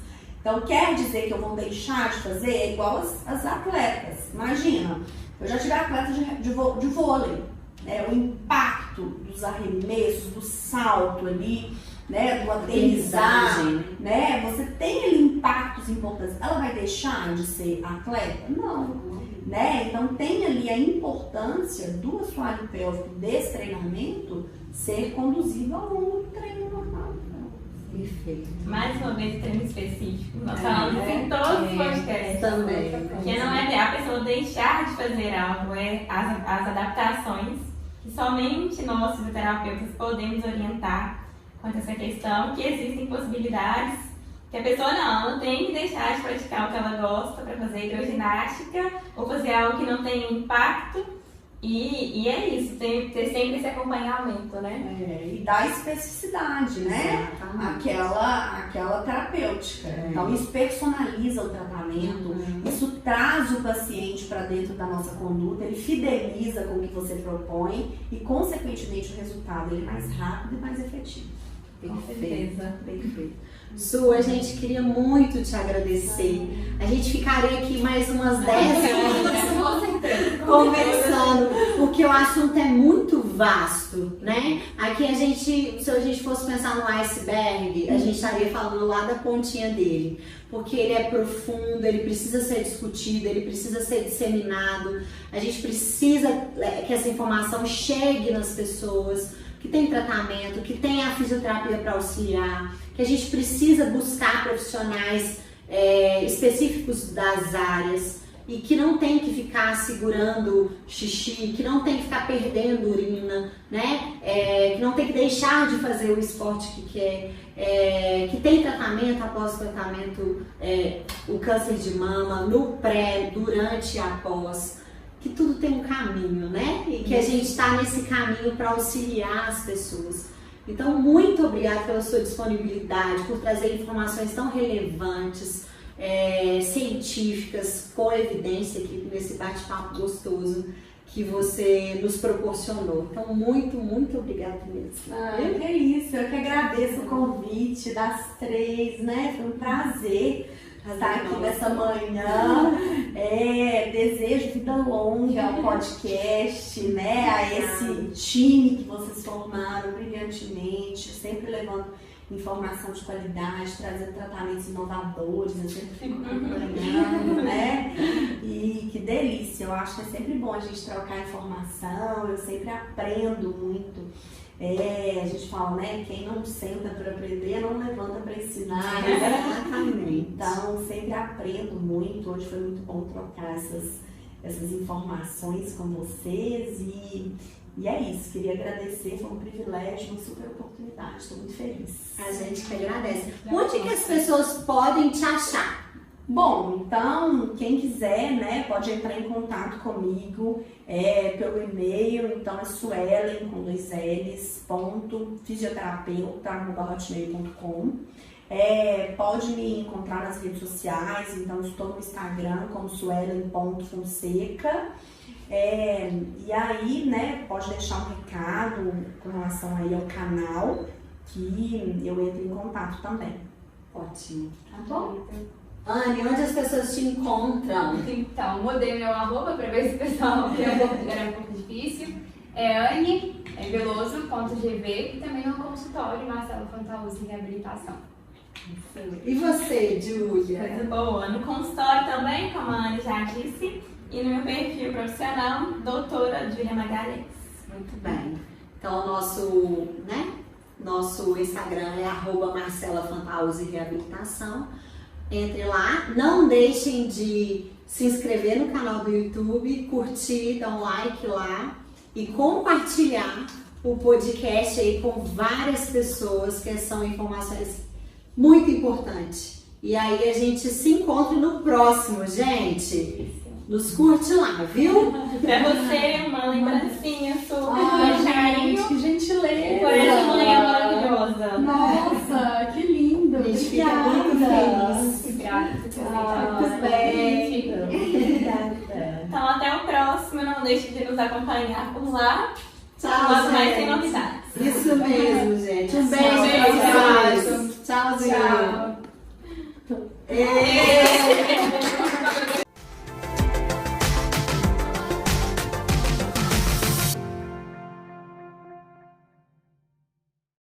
Então quer dizer que eu vou deixar de fazer? É igual as atletas. Imagina, eu já tive atletas de vôlei. O impacto dos arremessos, do salto ali, né, do aterrissar, né, você tem ali impactos importantes. Ela vai deixar de ser atleta? Não, né? Então tem ali a importância do assoalho pélvico desse treinamento ser conduzido ao longo do treino normal. Perfeito. Mais uma vez, treino específico. Nós falamos em todos os podcasts. Também. Porque não é a pessoa deixar de fazer algo, é as adaptações que somente nós, fisioterapeutas, podemos orientar quanto a essa questão, que existem possibilidades que a pessoa não tem que deixar de praticar o que ela gosta para fazer hidroginástica ou fazer algo que não tem impacto. E é isso, tem que ter sempre esse acompanhamento, né? E dar especificidade, né? Aquela terapêutica. Então isso personaliza o tratamento, isso traz o paciente para dentro da nossa conduta, ele fideliza com o que você propõe e, consequentemente, o resultado ele é mais rápido e mais efetivo. Perfeito. Su, a gente queria muito te agradecer. A gente ficaria aqui mais umas 10 horas conversando, porque o assunto é muito vasto, né? Aqui se a gente fosse pensar no iceberg, a gente estaria falando lá da pontinha dele, porque ele é profundo, ele precisa ser discutido, ele precisa ser disseminado. A gente precisa que essa informação chegue nas pessoas, que tem tratamento, que tem a fisioterapia para auxiliar, que a gente precisa buscar profissionais específicos das áreas e que não tem que ficar segurando xixi, que não tem que ficar perdendo urina, né? Que não tem que deixar de fazer o esporte que quer, que tem tratamento após o tratamento, o câncer de mama, no pré, durante e após. Que tudo tem um caminho, né? E que a gente está nesse caminho para auxiliar as pessoas. Então, muito obrigada pela sua disponibilidade, por trazer informações tão relevantes, científicas, com evidência aqui nesse bate-papo gostoso. que você nos proporcionou. Então, muito, muito obrigada mesmo. Que é isso, eu que agradeço o convite das 3, né? Foi um prazer estar aqui nessa manhã. Desejo vida longa ao podcast, né? A esse time que vocês formaram brilhantemente, sempre levando informação de qualidade, trazendo tratamentos inovadores, eu sempre fico acompanhando, né? E que delícia, eu acho que é sempre bom a gente trocar informação, eu sempre aprendo muito. A gente fala, né? Quem não senta para aprender, não levanta para ensinar. Exatamente. Então, sempre aprendo muito. Hoje foi muito bom trocar essas informações com vocês e é isso, queria agradecer, foi um privilégio, uma super oportunidade, estou muito feliz. A gente que agradece. Onde que as pessoas podem te achar? Bom, então, quem quiser, né, pode entrar em contato comigo pelo e-mail, então é Suelen, com 2 L's, .fisioterapeuta@hotmail.com. Pode me encontrar nas redes sociais, então estou no Instagram como suelen.fonseca. E aí, né, pode deixar um recado com relação aí ao canal, que eu entro em contato também. Ótimo. Tá bom? Anne, onde as pessoas te encontram? Então, mudei meu arroba para ver se o pessoal era um pouco difícil. Anne Veloso.gv e também no consultório Marcela Fantauzzi Reabilitação. E você, Júlia? Coisa boa. No consultório também, como a Anne já disse, e no meu perfil profissional, doutora Júlia Magalhães. Muito bem. Então, nosso Instagram é @MarcelaFantauzzi Reabilitação. Entre lá, não deixem de se inscrever no canal do YouTube, curtir, dar um like lá e compartilhar o podcast aí com várias pessoas, que são informações muito importantes. E aí a gente se encontra no próximo, gente. Nos curte lá, viu? Pra você, uma lembrancinha sua, Ai, carinho. gente, que gentileza! Por essa manhã maravilhosa. Nossa, que lindo! A gente fica muito feliz. Obrigada por ter aceitado. Muito bem! Obrigada! Então até o próximo, não deixe de nos acompanhar por lá. Tchau, Logo mais tem gente. novidades. Isso mesmo, gente. Um beijo Tchau, pra vocês. beijo. Tchauzinho. Tchau. Ê!